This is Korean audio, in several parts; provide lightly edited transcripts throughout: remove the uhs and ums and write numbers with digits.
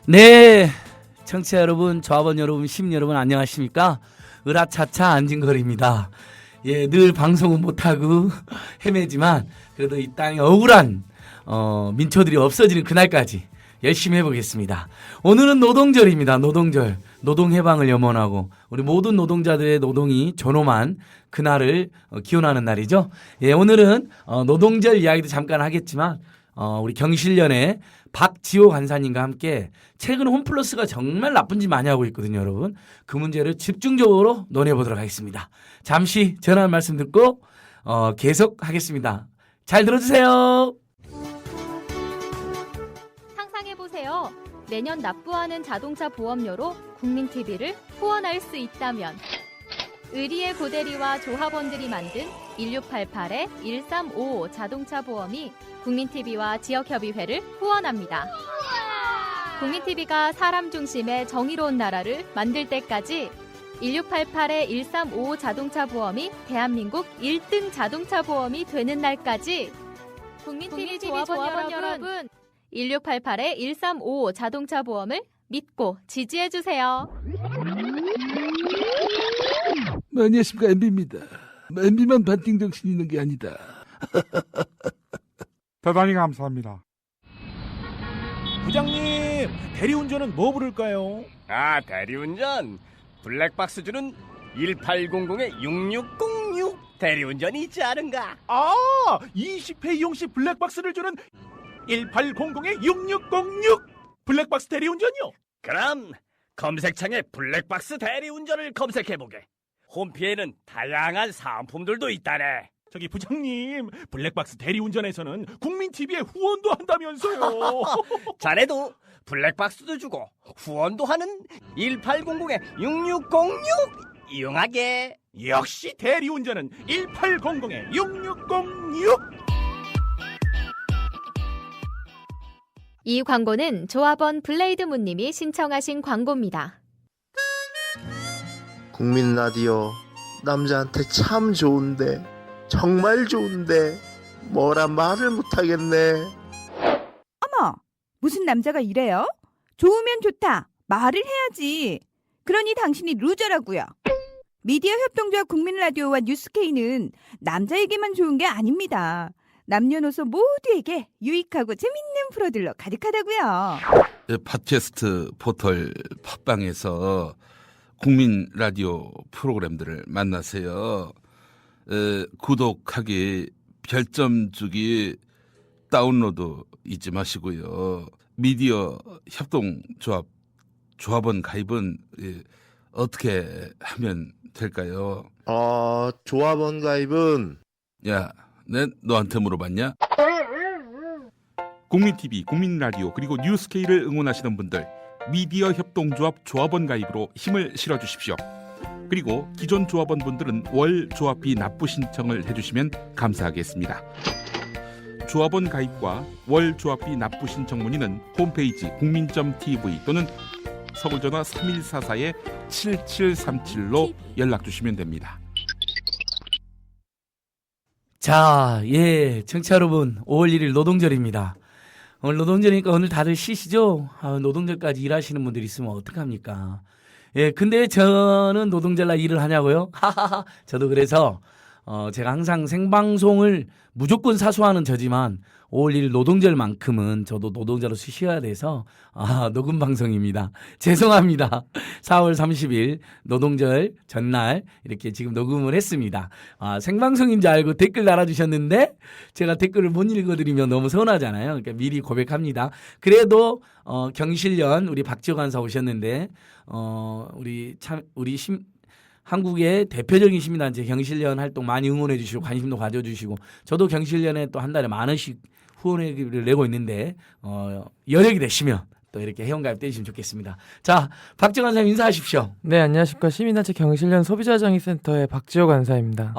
네, 청취자 여러분, 조합원 여러분, 시민 여러분 안녕하십니까? 으라차차 안진걸입니다. 예, 늘 방송은 못하고 헤매지만 그래도 이 땅에 억울한 민초들이 없어지는 그날까지 열심히 해보겠습니다. 오늘은 노동절입니다. 노동절, 노동해방을 염원하고 우리 모든 노동자들의 노동이 존엄한 그날을 기원하는 날이죠. 예, 오늘은 노동절 이야기도 잠깐 하겠지만 우리 경실련의 박지호 간사님과 함께 최근 홈플러스가 정말 나쁜 짓 많이 하고 있거든요, 여러분. 그 문제를 집중적으로 논해보도록 하겠습니다. 잠시 전화 말씀 듣고 계속하겠습니다. 잘 들어주세요. 상상해보세요. 내년 납부하는 자동차 보험료로 국민TV를 후원할 수 있다면 의리의 고대리와 조합원들이 만든 1688-1355 자동차 보험이 국민TV와 지역협의회를 후원합니다. 국민TV가 사람 중심의 정의로운 나라를 만들 때까지 1688-1355 자동차 보험이 대한민국 1등 자동차 보험이 되는 날까지 국민TV 조합원 여러분 1688-1355 자동차 보험을 믿고 지지해주세요. 안녕하십니까, MB입니다. MB만 반띵 정신이 있는 게 아니다. 대단히 감사합니다. 부장님, 대리운전은 뭐 부를까요? 아, 대리운전 블랙박스 주는 1800-6606 대리운전이 있지 않은가? 아, 20회 이용시 블랙박스를 주는 1800-6606 블랙박스 대리운전이요? 그럼 검색창에 블랙박스 대리운전을 검색해보게. 홈피에는 다양한 상품들도 있다네. 저기 부장님, 블랙박스 대리운전에서는 국민TV에 후원도 한다면서요. 자네도 블랙박스도 주고 후원도 하는 1800-6606 이용하게. 역시 대리운전은 1800-6606. 이 광고는 조합원 블레이드문님이 신청하신 광고입니다. 국민 라디오 남자한테 참 좋은데, 정말 좋은데 뭐라 말을 못하겠네. 어머, 무슨 남자가 이래요? 좋으면 좋다, 말을 해야지. 그러니 당신이 루저라고요. 미디어 협동조합 국민라디오와 뉴스케이는 남자에게만 좋은 게 아닙니다. 남녀노소 모두에게 유익하고 재밌는 프로들로 가득하다고요. 팟캐스트 포털 팟빵에서 국민 라디오 프로그램들을 만나세요. 구독하기, 별점 주기, 다운로드 잊지 마시고요. 미디어 협동조합 조합원 가입은 어떻게 하면 될까요? 조합원 가입은 야, 내 너한테 물어봤냐? 국민TV, 국민라디오 그리고 뉴스케이를 응원하시는 분들, 미디어 협동조합 조합원 가입으로 힘을 실어주십시오. 그리고 기존 조합원분들은 월 조합비 납부 신청을 해주시면 감사하겠습니다. 조합원 가입과 월 조합비 납부 신청 문의는 홈페이지 국민.tv 또는 서울전화 3144-7737로 연락주시면 됩니다. 자, 예, 청취자 여러분, 5월 1일 노동절입니다. 오늘 노동절이니까 오늘 다들 쉬시죠? 노동절까지 일하시는 분들이 있으면 어떡합니까? 예, 근데 저는 노동절날 일을 하냐고요? 하하하. 저도 그래서 제가 항상 생방송을 무조건 사수하는 저지만 5월 1일 노동절만큼은 저도 노동자로서 쉬어야 돼서 녹음 방송입니다. 죄송합니다. 4월 30일 노동절 전날 이렇게 지금 녹음을 했습니다. 생방송인 줄 알고 댓글 달아주셨는데 제가 댓글을 못 읽어드리면 너무 서운하잖아요. 그러니까 미리 고백합니다. 그래도 경실련 우리 박지호 간사 오셨는데 한국의 대표적인 시민단체 경실련 활동 많이 응원해 주시고 관심도 가져주시고 저도 경실련에 또 한 달에 10,000원씩 후원회비를 내고 있는데 여력이 되시면 또 이렇게 회원가입 되시면 좋겠습니다. 자, 박지호 간사님 인사하십시오. 네, 안녕하십니까. 시민단체 경실련 소비자정의센터의 박지호 간사입니다.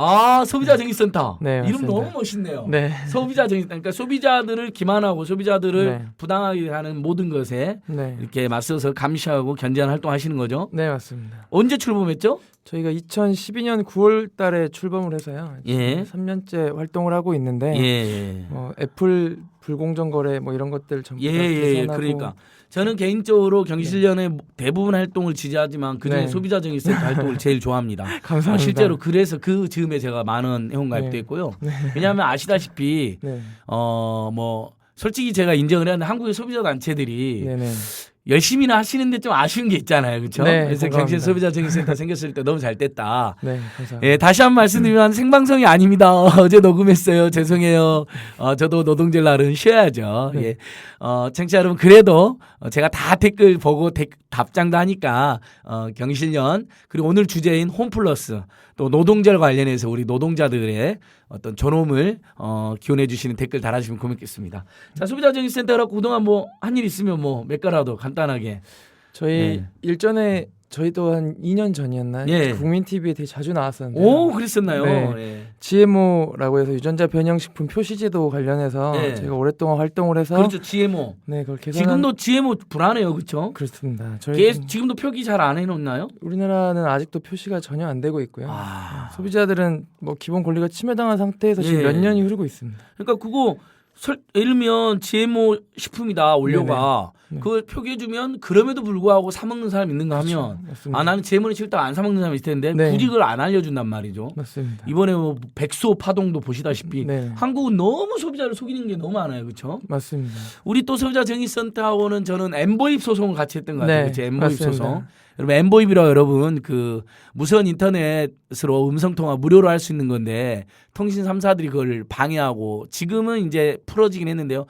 소비자정의센터. 네, 이름 맞습니다. 너무 멋있네요. 네. 소비자정의센터. 그러니까 소비자들을 기만하고 소비자들을 네. 부당하게 하는 모든 것에 네. 이렇게 맞서서 감시하고 견제하는 활동하시는 거죠. 네, 맞습니다. 언제 출범했죠? 저희가 2012년 9월 달에 출범을 해서요. 예. 3년째 활동을 하고 있는데 예. 애플 불공정 거래 뭐 이런 것들 전부 다 예. 개선하고 그러니까 저는 개인적으로 경실련의 대부분 활동을 지지하지만 그중에 네. 소비자정의센터 활동을 제일 좋아합니다. 감사합니다. 실제로 그래서 그 즈음에 제가 많은 회원가입도 네. 했고요. 왜냐하면 아시다시피 네. 뭐 솔직히 제가 인정을 해야 하는데 한국의 소비자 단체들이 네네. 열심히는 하시는데 좀 아쉬운 게 있잖아요. 그렇죠? 네, 그래서 공감합니다. 경실 소비자정의센터 생겼을 때 너무 잘 됐다. 네, 감사합니다. 예, 다시 한 번 말씀드리면 생방송이 아닙니다. 어제 녹음했어요. 죄송해요. 저도 노동절 날은 쉬어야죠. 네. 예. 청취자 여러분, 그래도 제가 다 댓글 보고 답장도 하니까, 경실련, 그리고 오늘 주제인 홈플러스, 또 노동절 관련해서 우리 노동자들의 어떤 존엄을, 기원해 주시는 댓글 달아주시면 고맙겠습니다. 자, 소비자정의센터라고 그동안 뭐, 한 일 있으면 뭐, 몇 가라도 간단하게. 저희 네. 일전에 저희도 한 2년 전이었나 예. 국민 TV에 되게 자주 나왔었는데 오, 그랬었나요? 네. 예. GMO라고 해서 유전자 변형식품 표시제도 관련해서 네. 제가 오랫동안 활동을 해서 그렇죠. GMO. 네, 그걸 개선한 지금도 GMO 불안해요. 그렇죠? 그렇습니다. 저희 지금도 표기 잘 안 해놓나요? 우리나라는 아직도 표시가 전혀 안 되고 있고요. 아. 소비자들은 뭐 기본 권리가 침해당한 상태에서 지금 예. 몇 년이 흐르고 있습니다. 그러니까 그거 예를 들면 GMO 식품이다 원료가 네네. 그걸 표기해주면 그럼에도 불구하고 사 먹는 사람 있는가 하면 맞습니다. 아 나는 GMO는 싫다 안 사 먹는 사람이 있을 텐데 네. 굳이 그걸 안 알려준단 말이죠. 맞습니다. 이번에 뭐 백소 파동도 보시다시피 네. 한국은 너무 소비자를 속이는 게 너무 많아요, 그렇죠? 맞습니다. 우리 또 소비자정의센터하고는 저는 엠보입 소송을 같이 했던 것 같아요. 네, 그렇죠? 엠보입 맞습니다. 소송. 여러분 엠보입이라 여러분 그 무선 인터넷으로 음성 통화 무료로 할 수 있는 건데 통신 3사들이 그걸 방해하고 지금은 이제 풀어지긴 했는데요.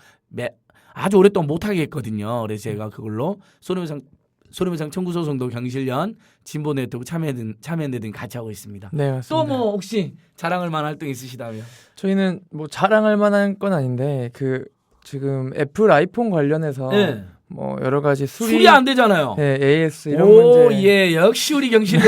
아주 오랫동안 못하게 했거든요. 그래서 제가 그걸로 손해배상 청구 소송도 경실련 진보 네트워크 참여연대 등 같이 하고 있습니다. 네, 맞습니다. 또 뭐 혹시 자랑할 만한 활동 있으시다면? 저희는 뭐 자랑할 만한 건 아닌데 그 지금 애플 아이폰 관련해서 네. 뭐 여러 가지 수리 안 되잖아요. 네, AS 이런 오, 문제. 예, 역시 우리 경실련.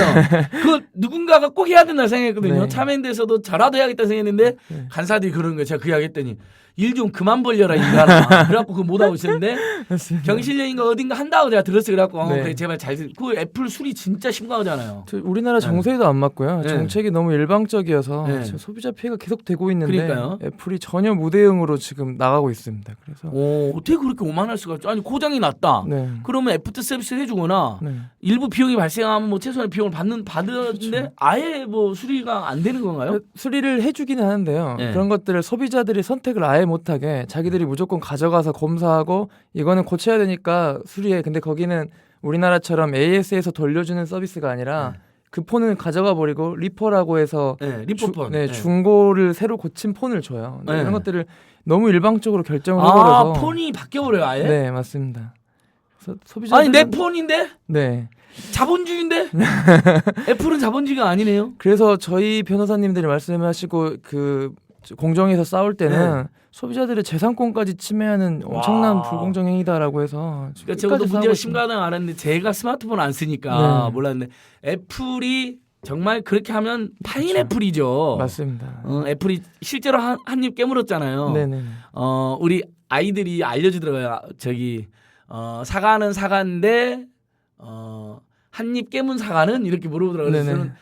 그 누군가가 꼭 해야 된다 생각했거든요. 네. 참여연대에서도 저라도 해야겠다 생각했는데 네. 간사들이 그러는 거예요. 제가 그 이야기 했더니 일 좀 그만 벌려라 인간아. 그래갖고 그거 못 하고 있었는데 맞습니다. 경실련인가 어딘가 한다고 제가 들었어요. 그래갖고 네. 그래 제발 그 애플 수리 진짜 심각하잖아요. 우리나라 정세에도 안 맞고요. 네. 정책이 너무 일방적이어서 네. 지금 소비자 피해가 계속 되고 있는데 그러니까요. 애플이 전혀 무대응으로 지금 나가고 있습니다. 그래서 오, 어떻게 그렇게 오만할 수가 있죠? 아니 고장이 났다. 네. 그러면 애프터 서비스를 해주거나 네. 일부 비용이 발생하면 뭐 최소한의 비용을 받는데 그렇죠. 아예 뭐 수리가 안 되는 건가요? 수리를 해주기는 하는데요. 네. 그런 것들을 소비자들이 선택을 아예 못하게 자기들이 무조건 가져가서 검사하고 이거는 고쳐야 되니까 수리해. 근데 거기는 우리나라처럼 AS에서 돌려주는 서비스가 아니라 네. 그 폰을 가져가 버리고 리퍼라고 해서 네, 리포폰. 네, 중고를 새로 고친 폰을 줘요. 네. 이런 것들을 너무 일방적으로 결정을 아, 해버려서 폰이 바뀌어버려요, 아예? 네, 맞습니다. 소비자들은 아니, 내 폰인데? 네. 자본주의인데? 애플은 자본주의가 아니네요. 그래서 저희 변호사님들이 말씀하시고 그 공정에서 싸울 때는 네. 소비자들의 재산권까지 침해하는 엄청난 와. 불공정 행위다라고 해서 그러니까 저도 끝까지 문제가 싸우고 있습니다. 심각하다는 걸 알았는데 제가 스마트폰 안 쓰니까 네. 몰랐는데 애플이 정말 그렇게 하면 파인애플이죠. 그렇죠. 맞습니다. 애플이 실제로 한 입 깨물었잖아요. 네네. 우리 아이들이 알려주더라고요. 저기 사과는 사과인데 한 입 깨문 사과는 이렇게 물어보더라고요. 그래서 네네. 저는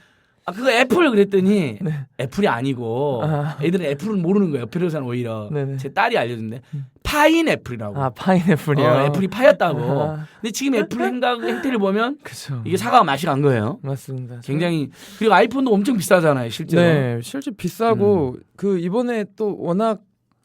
그거 애플 그랬더니 네. 애플이 아니고 아. 애들은 애플은 모르는 거예요. 변호사는 오히려 네네. 제 딸이 알려준대. 파인애플이라고. 아 파인애플이요. 애플이 파였다고. 아. 근데 지금 애플 행태를 보면 그렇죠. 이게 사과가 맛이 간 거예요. 맞습니다. 굉장히 그리고 아이폰도 엄청 비싸잖아요, 실제로. 네, 실제 비싸고 그 이번에 또 워낙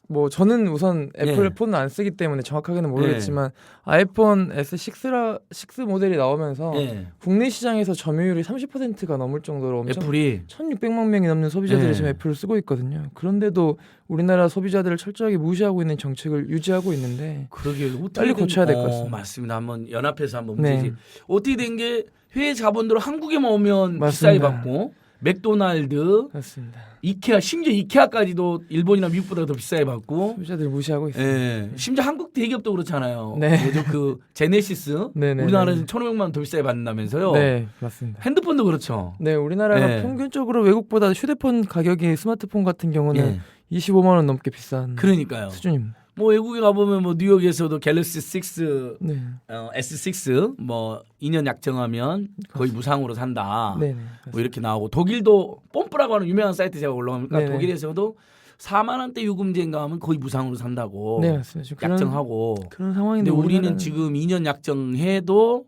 뭐 저는 우선 애플 네. 폰은 안 쓰기 때문에 정확하게는 모르겠지만 아이폰 S6 모델이 나오면서 네. 국내 시장에서 점유율이 30%가 넘을 정도로 엄청 애플이 1,600만 명이 넘는 소비자들이 네. 지금 애플을 쓰고 있거든요. 그런데도 우리나라 소비자들을 철저하게 무시하고 있는 정책을 유지하고 있는데 그러게 빨리 고쳐야 될 것 같습니다. 맞습니다. 한번 연합해서 한번 네. 문제지. 어떻게 된 게 해외 자본들은 한국에만 오면 맞습니다. 비싸게 받고 맥도날드, 맞습니다. 이케아 심지어 이케아까지도 일본이나 미국보다 더 비싸게 받고. 소비자들 무시하고 있습니다. 예. 심지어 한국 대기업도 그렇잖아요. 네. 뭐죠 그 제네시스 네네네. 우리나라에서 1,500만 원 더 비싸게 받는다면서요. 네, 맞습니다. 핸드폰도 그렇죠. 네, 우리나라가 네. 평균적으로 외국보다 휴대폰 가격이 스마트폰 같은 경우는 예. 25만 원 넘게 비싼 그러니까요. 수준입니다. 뭐 외국에 가보면 뭐 뉴욕에서도 갤럭시 6 네, S6 뭐 2년 약정하면 거의 무상으로 산다. 네, 네. 뭐 이렇게 나오고 독일도 뽐뿌라고 하는 유명한 사이트 제가 올라가니까 네네. 독일에서도 4만 원대 요금제인가 하면 거의 무상으로 산다고 네, 맞습니다. 지금 약정하고. 그런 상황인데 근데 우리는 우리나라는- 지금 2년 약정해도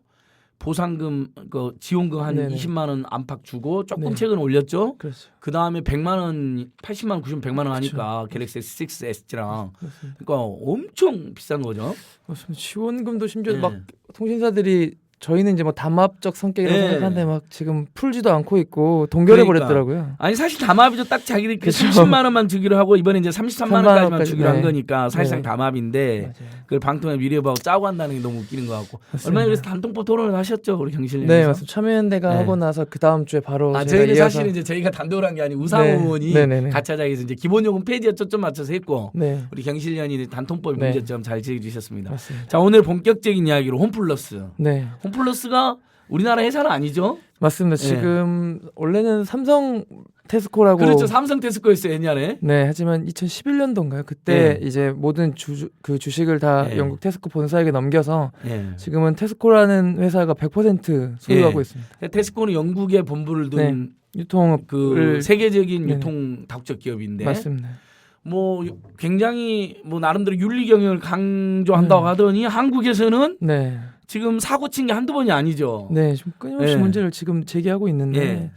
보상금 그 지원금 한 네네. 20만 원 안팎 주고 조금 네. 최근 올렸죠. 그렇죠. 그 다음에 100만 원, 80만 원, 90만 100만 원 하니까 갤럭시 S6, S7랑 맞습니다. 그러니까 엄청 비싼 거죠. 맞습니다. 지원금도 심지어 네. 막 통신사들이 저희는 이제 뭐 담합적 성격이라고 네. 생각하는데 막 지금 풀지도 않고 있고 동결해 그러니까. 버렸더라고요. 아니 사실 담합이죠. 딱 자기들 그 그쵸. 30만 원만 주기로 하고 이번에 이제 33만 원까지만 원까지, 주기로 한 네. 거니까 사실상 네. 담합인데 맞아요. 그걸 방통에 미래보고 짜고 한다는 게 너무 웃기는 것 같고. 맞습니다. 얼마나 그래서 단통법 토론을 하셨죠, 우리 경실련에서. 네, 맞습니다. 참여연대가 네. 하고 나서 그 다음 주에 바로 아, 제가 저희는 이어서- 사실은 이제 저희가 단독으로 한 게 아니고 우상호 네. 의원이 네네네. 같이 하자해서 이제 기본요금 폐지에 초점 맞춰서 했고 네, 우리 경실련이 단통법 네. 문제점 잘 제기해 주셨습니다. 맞습니다. 자, 오늘 본격적인 이야기로 홈플러스. 네, 홈플러스가 우리나라 회사는 아니죠? 맞습니다. 네. 지금 원래는 삼성 테스코라고 그렇죠. 삼성 테스코였어요, 옛날에. 네, 하지만 2011년도인가요? 그때 네. 이제 모든 그 주식을 다 네. 영국 테스코 본사에게 넘겨서 예. 지금은 테스코라는 회사가 100% 소유하고 예. 있습니다. 테스코는 영국에 본부를 둔 유통업을 그 세계적인 네네. 유통 다국적 기업인데 맞습니다. 뭐 굉장히 뭐 나름대로 윤리 경영을 강조한다고 네. 하더니 한국에서는 네, 지금 사고 친 게 한두 번이 아니죠. 네, 좀 끊임없이 네. 문제를 지금 제기하고 있는데 예.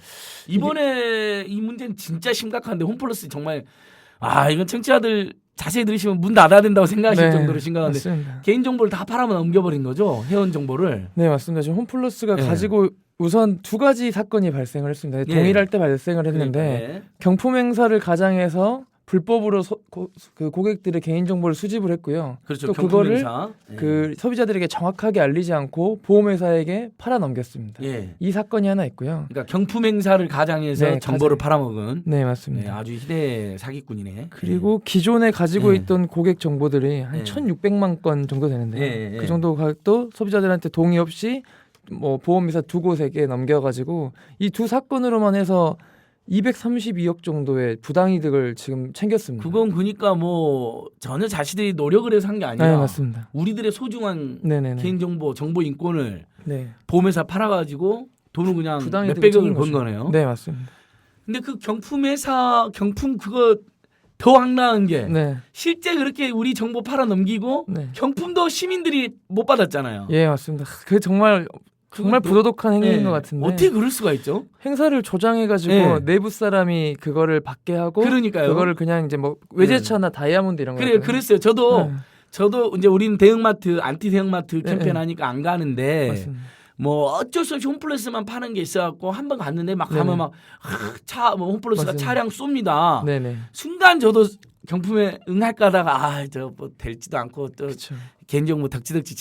이번에 이 문제는 진짜 심각한데 홈플러스 정말 이건 청취자들 자세히 들으시면 문 닫아야 된다고 생각하실 네, 정도로 심각한데 맞습니다. 개인 정보를 다 팔아만 넘겨버린 거죠. 회원 정보를. 네, 맞습니다. 지금 홈플러스가 네. 가지고 우선 두 가지 사건이 발생을 했습니다. 예. 동일할 때 발생을 했는데 그러니까, 경품 행사를 가장해서 불법으로 그 고객들의 개인 정보를 수집을 했고요. 그렇죠. 또 경품 그거를 행사. 예. 그 소비자들에게 정확하게 알리지 않고 보험회사에게 팔아 넘겼습니다. 예. 이 사건이 하나 있고요. 그러니까 경품 행사를 가장해서 네, 정보를 팔아먹은 네, 네, 맞습니다. 아주 희대 사기꾼이네. 그리고 기존에 가지고 네. 있던 고객 정보들이 한 네. 1,600만 건 정도 되는데요. 네, 네. 그 정도 가격도 소비자들한테 동의 없이 뭐 보험회사 두 곳에게 넘겨가지고 이 두 사건으로만 해서 232억 정도의 부당이득을 지금 챙겼습니다. 그건 그러니까 뭐 전혀 자신들이 노력을 해서 한 게 아니라 네, 맞습니다. 우리들의 소중한 네네네. 개인정보, 정보 인권을 네. 보험회사 팔아가지고 돈을 그냥 부당이득을 몇백억을 챙긴 번 거죠. 거네요. 네, 맞습니다. 근데 그 경품회사 경품 그거 더 황당한 게 네. 실제 그렇게 우리 정보 팔아 넘기고 네. 경품도 시민들이 못 받았잖아요. 예, 맞습니다. 그 정말 그건 부도덕한 행위인 네. 것 같은데 어떻게 그럴 수가 있죠? 행사를 조장해가지고 네. 내부 사람이 그거를 받게 하고 그러니까요. 그거를 그냥 이제 뭐 외제차나 다이아몬드 이런 거 그래요, 그랬어요. 저도 네. 이제 우리는 대형마트, 안티 대형마트 네, 캠페인 네. 하니까 안 가는데 맞습니다. 뭐 어쩔 수 없이 홈플러스만 파는 게 있어갖고 한 번 갔는데 막 네네. 가면 막 뭐 홈플러스가 맞습니다. 차량 쏩니다. 네네. 순간 저도 경품에 응할까 하다가 저 뭐 될지도 않고 또 그렇죠. 개인정보 덕지덕지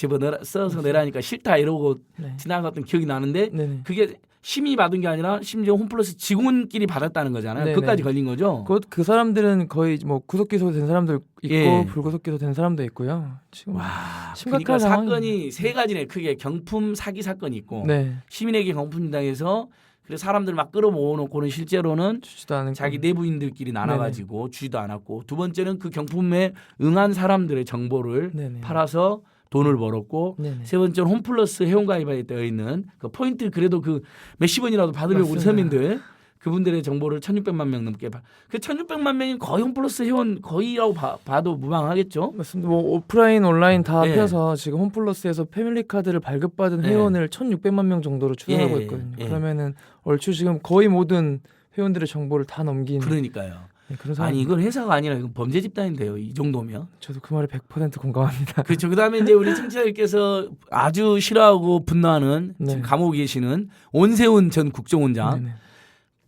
써서 내라니까 싫다 이러고 네. 지나갔던 기억이 나는데 네네. 그게 시민이 받은 게 아니라 심지어 홈플러스 직원끼리 받았다는 거잖아요. 네네. 그것까지 걸린 거죠. 그 사람들은 거의 뭐 구속 기소된 사람도 있고 예. 불구속 기소된 사람도 있고요. 지금 와, 심각한 그러니까 상황이네요. 사건이 세 가지네. 크게 경품 사기 사건이 있고 네. 시민에게 경품 당해서 그래서 사람들 막 끌어모아놓고는 실제로는 주지도 않은 자기 내부인들끼리 나눠가지고 주지도 않았고 두 번째는 그 경품에 응한 사람들의 정보를 네네. 팔아서 돈을 벌었고 네네. 세 번째는 홈플러스 회원가입에 되어 있는 그 포인트 그래도 그 몇십 원이라도 받으려고 우리 맞습니다. 서민들 그분들의 정보를 1,600만 명 넘게 그 1,600만 명이 거의 홈플러스 회원 거의라고 봐도 무방하겠죠. 맞습니다. 뭐 오프라인 온라인 다 네. 합해서 지금 홈플러스에서 패밀리 카드를 발급받은 네. 회원을 1,600만 명 정도로 추정하고 예, 있거든요. 예. 그러면은 얼추 지금 거의 모든 회원들의 정보를 다 넘긴 그러니까요. 네, 그런 상황. 아니 이건 회사가 아니라 이건 범죄 집단인데요. 이 정도면. 저도 그 말에 100% 공감합니다. 그렇죠. 그다음에 이제 우리 청취자들께서 아주 싫어하고 분노하는 네. 지금 감옥에 계시는 원세훈 전 국정원장. 네네.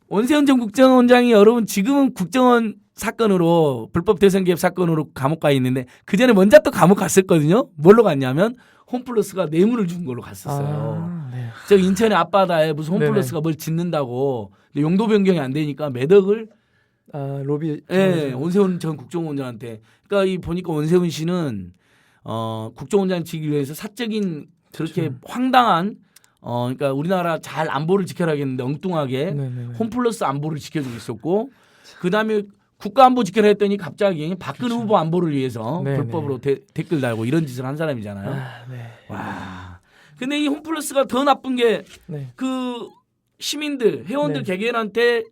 원세훈 전 국정원장이 여러분 지금은 국정원 사건으로 불법 대선 개입 사건으로 감옥 가 있는데 그 전에 먼저 또 감옥 갔었거든요. 뭘로 갔냐면 홈플러스가 뇌물을 준 걸로 갔었어요. 아, 네. 저 인천의 앞바다에 무슨 홈플러스가 뭘 짓는다고 근데 용도 변경이 안 되니까 몇 억을 로비. 예, 원세훈 전 국정원장한테. 그러니까 이 보니까 원세훈 씨는 국정원장 직위 위해서 사적인 그렇게 그렇죠. 황당한 그러니까 우리나라 잘 안보를 지켜라겠는데 엉뚱하게 네네. 홈플러스 안보를 지켜주고 있었고 그다음에 국가 안보 지켜라 했더니 갑자기 박근혜 그렇죠. 후보 안보를 위해서 네네. 불법으로 댓글 달고 이런 짓을 한 사람이잖아요. 아, 네. 와. 근데 이 홈플러스가 더 나쁜 게 네. 그 시민들 회원들 네. 개개인한테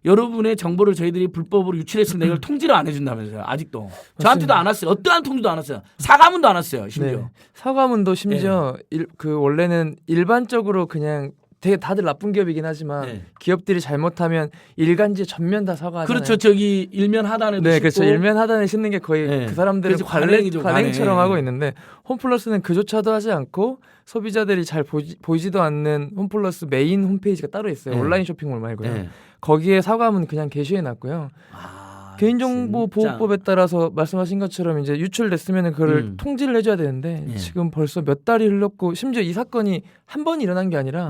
여러분의 정보를 저희들이 불법으로 유출했으면 이걸 통지를 안 해준다면서요. 아직도. 저한테도 안 왔어요. 어떠한 통지도 안 왔어요. 사과문도 안 왔어요. 심지어. 네. 사과문도 심지어 그 원래는 일반적으로 그냥 되게 다들 나쁜 기업이긴 하지만 네. 기업들이 잘못하면 일간지 전면 다 사과하잖아요. 그렇죠. 저기 일면 하단에도 네, 싣고. 그렇죠. 일면 하단에 싣는 게 거의 네. 그 사람들은 그래서 관행이죠, 관행처럼 관행. 하고 있는데 홈플러스는 그조차도 하지 않고 소비자들이 잘 보이지도 않는 홈플러스 메인 홈페이지가 따로 있어요. 네. 온라인 쇼핑몰 말고요. 네. 거기에 사과문 그냥 게시해 놨고요. 개인정보보호법에 따라서 말씀하신 것처럼 이제 유출됐으면 그걸 통지를 해줘야 되는데 예. 지금 벌써 몇 달이 흘렀고 심지어 이 사건이 한 번 일어난 게 아니라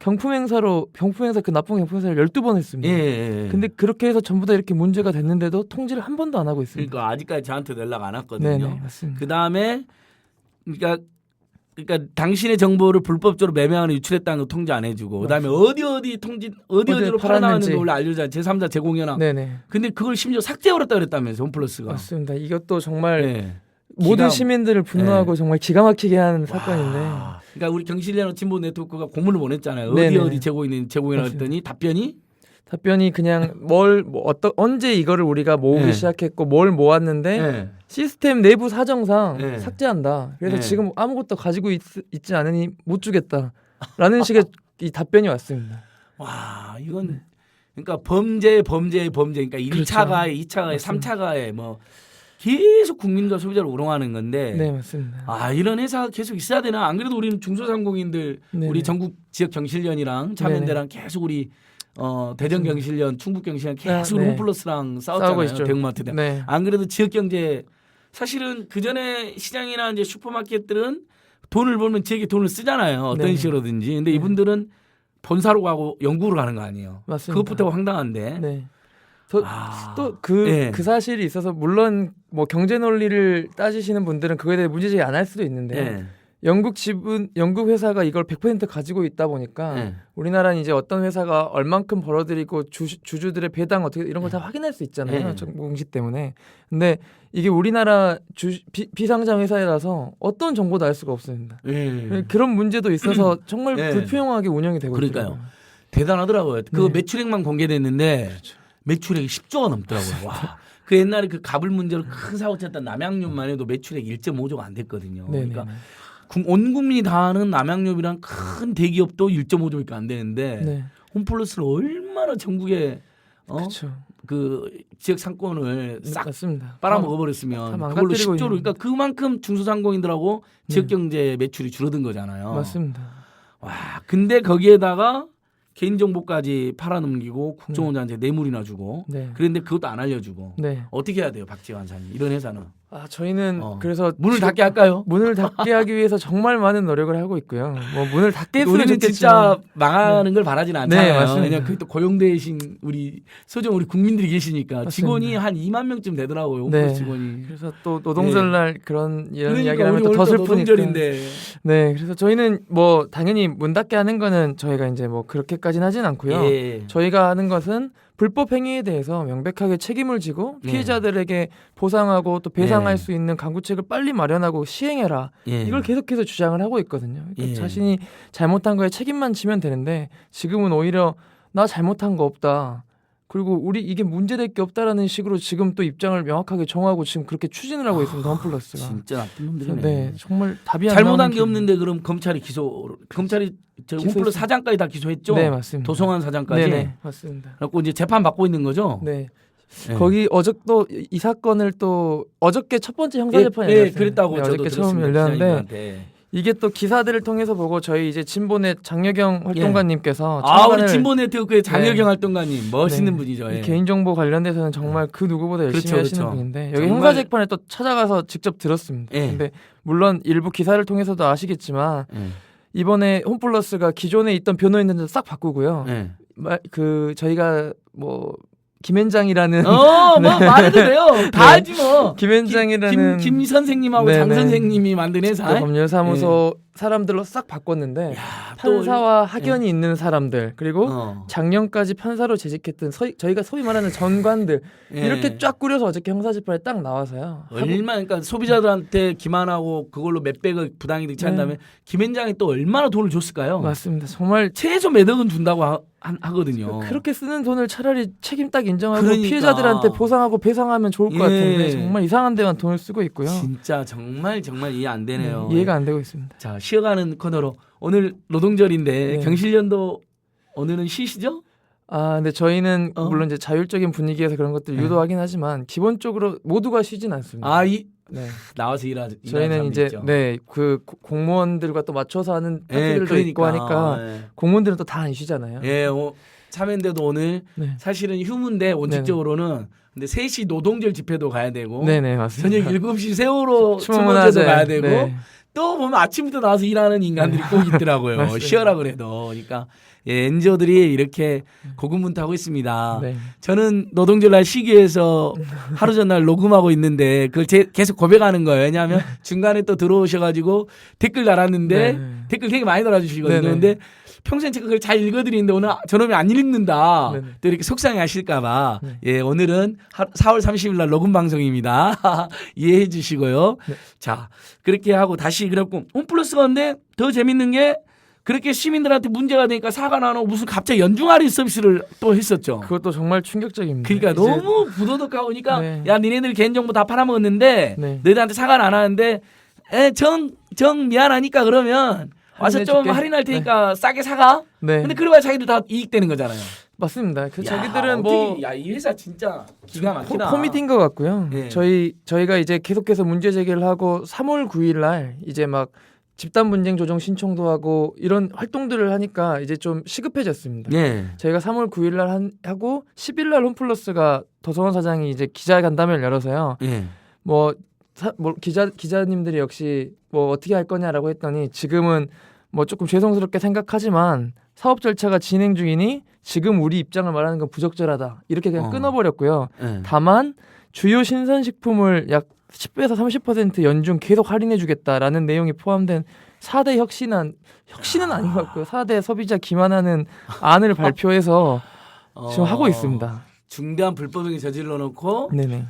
경품행사 그 나쁜 경품행사를 12번 했습니다. 예. 근데 그렇게 해서 전부 다 이렇게 문제가 됐는데도 통지를 한 번도 안 하고 있습니다. 그러니까 아직까지 저한테 연락 안 왔거든요. 네네 맞습니다. 그 다음에 그러니까 당신의 정보를 불법적으로 매매하는 유출했다는 거 통지 안 해주고 그다음에 어디로 팔아나가는지 원래 알려줘 제3자 제공연합. 네네 근데 그걸 심지어 삭제해버렸다 그랬다면서 홈플러스가. 맞습니다. 이것도 정말 네. 모든 시민들을 분노하고 네. 정말 기가 막히게 하는 사건인데. 그러니까 우리 경실련 진보 네트워크가 공문을 보냈잖아요. 네네. 어디 제공이라고 했더니 답변이 그냥 언제 이거를 우리가 모으기 네. 시작했고 뭘 모았는데 네. 시스템 내부 사정상 네. 삭제한다. 그래서 네. 지금 아무것도 가지고 있지 않으니 못 주겠다라는 식의 이 답변이 왔습니다. 와 이건 그러니까 범죄 그러니까 1차 그렇죠. 가해 2차 가해 3차 가해 뭐 계속 국민과 소비자를 우롱하는 건데 네 맞습니다. 아 이런 회사가 계속 있어야 되나? 안 그래도 우리는 중소상공인들 네네. 우리 전국 지역 경실련이랑 참여연대랑 계속 우리 대전 경실련, 충북 경실련 계속 네. 홈플러스랑 싸우고 싸웠잖아요. 있죠. 대형마트. 네. 안 그래도 지역 경제 사실은 그 전에 시장이나 이제 슈퍼마켓들은 돈을 벌면 지역에 돈을 쓰잖아요. 어떤 네네. 식으로든지. 근데 네. 이분들은 본사로 가고 연구로 가는 거 아니에요. 맞습니다. 그것부터 황당한데. 네. 네. 그 사실이 있어서 물론 뭐 경제 논리를 따지시는 분들은 그거에 대해 문제제기 안 할 수도 있는데 네. 영국 회사가 이걸 100% 가지고 있다 보니까 네. 우리나라는 이제 어떤 회사가 얼만큼 벌어들이고 주주들의 배당 어떻게 이런 걸 다 확인할 수 있잖아요. 네. 정부 공시 때문에. 근데 이게 우리나라 비상장 회사라서 어떤 정보도 알 수가 없습니다. 네. 그런 문제도 있어서 정말 네. 불투명하게 운영이 되고 그러니까요. 있더라고요. 대단하더라고요. 그 네. 매출액만 공개됐는데 그렇죠. 매출액이 10조가 넘더라고요. 와. 그 옛날에 그 가불 문제로 큰 사고 쳤던 남양유만 해도 매출액 1.5조가 안 됐거든요. 네네. 그러니까 온 국민이 다 아는 남양유이랑 큰 대기업도 1.5조밖에 안 되는데 네. 홈플러스는 얼마나 전국에 그렇죠. 그 지역 상권을 싹 맞습니다. 빨아먹어 다 버렸으면 그걸로 망가뜨리고 10조로 그러니까 그만큼 중소상공인들하고 지역 네. 경제 매출이 줄어든 거잖아요. 맞습니다. 와, 근데 거기에다가 개인정보까지 팔아넘기고 국정원장한테 뇌물이나 주고 네. 그런데 그것도 안 알려주고 네. 어떻게 해야 돼요, 박지원 사님? 이런 회사는 저희는 어. 그래서 문을 닫게 할까요? 문을 닫게 하기 위해서 정말 많은 노력을 하고 있고요. 뭐 문을 닫게 했으면 우리는 좋겠지만 진짜 망하는 걸 바라지는 않잖아요. 네, 맞습니다. 왜냐면 그또 고용되신 우리 소정 우리 국민들이 계시니까 맞습니다. 직원이 한 2만 명쯤 되더라고요. 네. 홈플러스 직원이. 그래서 또 노동절날 그런 이런 그러니까 이야기를 하면 우리 또 더 오늘 또 슬프니까. 노동절인데. 네, 그래서 저희는 뭐 당연히 문 닫게 하는 거는 저희가 이제 뭐 그렇게까지는 하진 않고요. 예. 저희가 하는 것은 불법 행위에 대해서 명백하게 책임을 지고 네. 피해자들에게 보상하고 또 배상할 네. 수 있는 강구책을 빨리 마련하고 시행해라. 예. 이걸 계속해서 주장을 하고 있거든요. 그러니까 예. 자신이 잘못한 거에 책임만 지면 되는데 지금은 오히려 나 잘못한 거 없다. 그리고 우리 이게 문제될 게 없다라는 식으로 지금 또 입장을 명확하게 정하고 지금 그렇게 추진을 하고 있습니다. 홈플러스가. 진짜 나쁜 놈들이네. 네, 정말 답이 안 잘못한 나오는 게 기분. 없는데 그럼 검찰이 저 홈플러스 기소했습니다. 사장까지 다 기소했죠? 네, 맞습니다. 도성환 사장까지. 네네, 맞습니다. 그래갖고 이제 재판 받고 있는 거죠? 네. 네. 거기 또 이 사건을 또 어저께 첫 번째 형사 재판이 예, 열렸어요. 그랬다고 네, 저도 어저께 처음 들었습니다. 열렸는데 기자님들한테. 이게 또 기사들을 통해서 보고 저희 이제 진보넷 장여경 활동가님께서 아, 우리 찬반을- 진보 네트워크의 장혁영 네. 활동가님 멋있는 네. 분이죠. 이 예. 개인정보 관련돼서는 정말 그 누구보다 열심히 그렇죠, 하시는 그렇죠. 분인데 여기 정말- 형사 재판에 또 찾아가서 직접 들었습니다. 예. 근데 물론 일부 기사를 통해서도 아시겠지만 예. 이번에 홈플러스가 기존에 있던 변호인들도 싹 바꾸고요. 예. 저희가 뭐 김현장이라는 뭐 말해도 돼요. 다 알지 뭐. 김현장이라는 김 선생님하고 네네. 장 선생님이 만든 회사. 법률사무소 사람들로 싹 바꿨는데 야, 또 판사와 학연이 있는 사람들 그리고 어. 작년까지 판사로 재직했던 저희가 소위 말하는 전관들 예. 이렇게 쫙 꾸려서 어저께 형사재판에 딱 나와서요. 얼마 그러니까 소비자들한테 기만하고 그걸로 몇백억 부당이득 취한 네. 다음에 김앤장이 또 얼마나 돈을 줬을까요? 맞습니다. 정말 최소 몇 억은 준다고 하거든요. 그렇게 쓰는 돈을 차라리 책임 딱 인정하고 그러니까. 피해자들한테 보상하고 배상하면 좋을 것 예. 같은데 정말 이상한 데만 돈을 쓰고 있고요. 진짜 정말 이해 안 되네요. 네, 이해가 안 되고 있습니다. 자, 쉬어가는 코너로 오늘 노동절인데 네. 경실련도 오늘은 쉬시죠? 아, 근데 저희는 어. 물론 이제 자율적인 분위기에서 그런 것들 네. 유도하긴 하지만 기본적으로 모두가 쉬진 않습니다. 아, 네. 나와서 일하는 저희는 사람도 이제 있죠. 네, 그 공무원들과 또 맞춰서 하는 예, 파트들도 있고 하니까 예. 공무원들은 또 다 안 쉬잖아요. 예, 참여인데도 오늘 네. 사실은 휴무인데 원칙적으로는 근데 3시 노동절 집회도 가야 되고 네네, 맞습니다. 저녁 7시 세월호 추모문화제. 추모제도 가야 되고 네. 또 보면 아침부터 나와서 일하는 인간들이 꼭 있더라고요. 맞습니다. 쉬어라 그래도. 그러니까 예, 엔저들이 이렇게 고군분투하고 있습니다. 네. 저는 노동절날 쉬기 위해서 하루 전날 녹음하고 있는데 그걸 계속 고백하는 거예요. 왜냐하면 중간에 또 들어오셔가지고 댓글 달았는데 네. 댓글 되게 많이 달아주시거든요. 네네. 근데 평소에 제가 그걸 잘 읽어드리는데 오늘 저놈이 안 읽는다. 네네. 또 이렇게 속상해하실까봐 네. 예, 오늘은 4월 30일 날 녹음 방송입니다. 이해해 주시고요. 네. 자, 그렇게 하고 다시 그랬고 홈플러스가 근데 더 재밌는 게 그렇게 시민들한테 문제가 되니까 사과 나누고 무슨 갑자기 연중 할인 서비스를 또 했었죠. 그것도 정말 충격적입니다. 그러니까 이제- 너무 부도덕하고 그러니까 네. 야 니네들 개인정보 다 팔아먹었는데 네. 너희들한테 사과는 안 하는데 정 미안하니까 그러면 와서 좀 할인해줄게. 할인할 테니까 싸게 사가. 네. 근데 그래봐야 자기들 다 이익되는 거잖아요. 맞습니다. 그 야, 자기들은 뭐 어떻게, 이 회사 진짜 기가 막히다. 코미디인 것 같고요. 네. 저희가 이제 계속해서 문제 제기를 하고 3월 9일 날 이제 막 집단 분쟁 조정 신청도 하고 이런 활동들을 하니까 이제 좀 시급해졌습니다. 네. 저희가 3월 9일 날 하고 10일 날 홈플러스가 더성원 사장이 이제 기자간담회를 열어서요. 예. 뭐 기자님들이 역시 뭐 어떻게 할 거냐라고 했더니 지금은 뭐 조금 죄송스럽게 생각하지만 사업 절차가 진행 중이니 지금 우리 입장을 말하는 건 부적절하다. 이렇게 그냥 끊어버렸고요. 예. 다만 주요 신선식품을 약 10에서 30% 연중 계속 할인해주겠다라는 내용이 포함된 4대 혁신은 아닌 것 같고요. 4대 소비자 기만하는 안을 발표해서 지금 하고 있습니다. 중대한 불법행위 저질러 놓고 네네.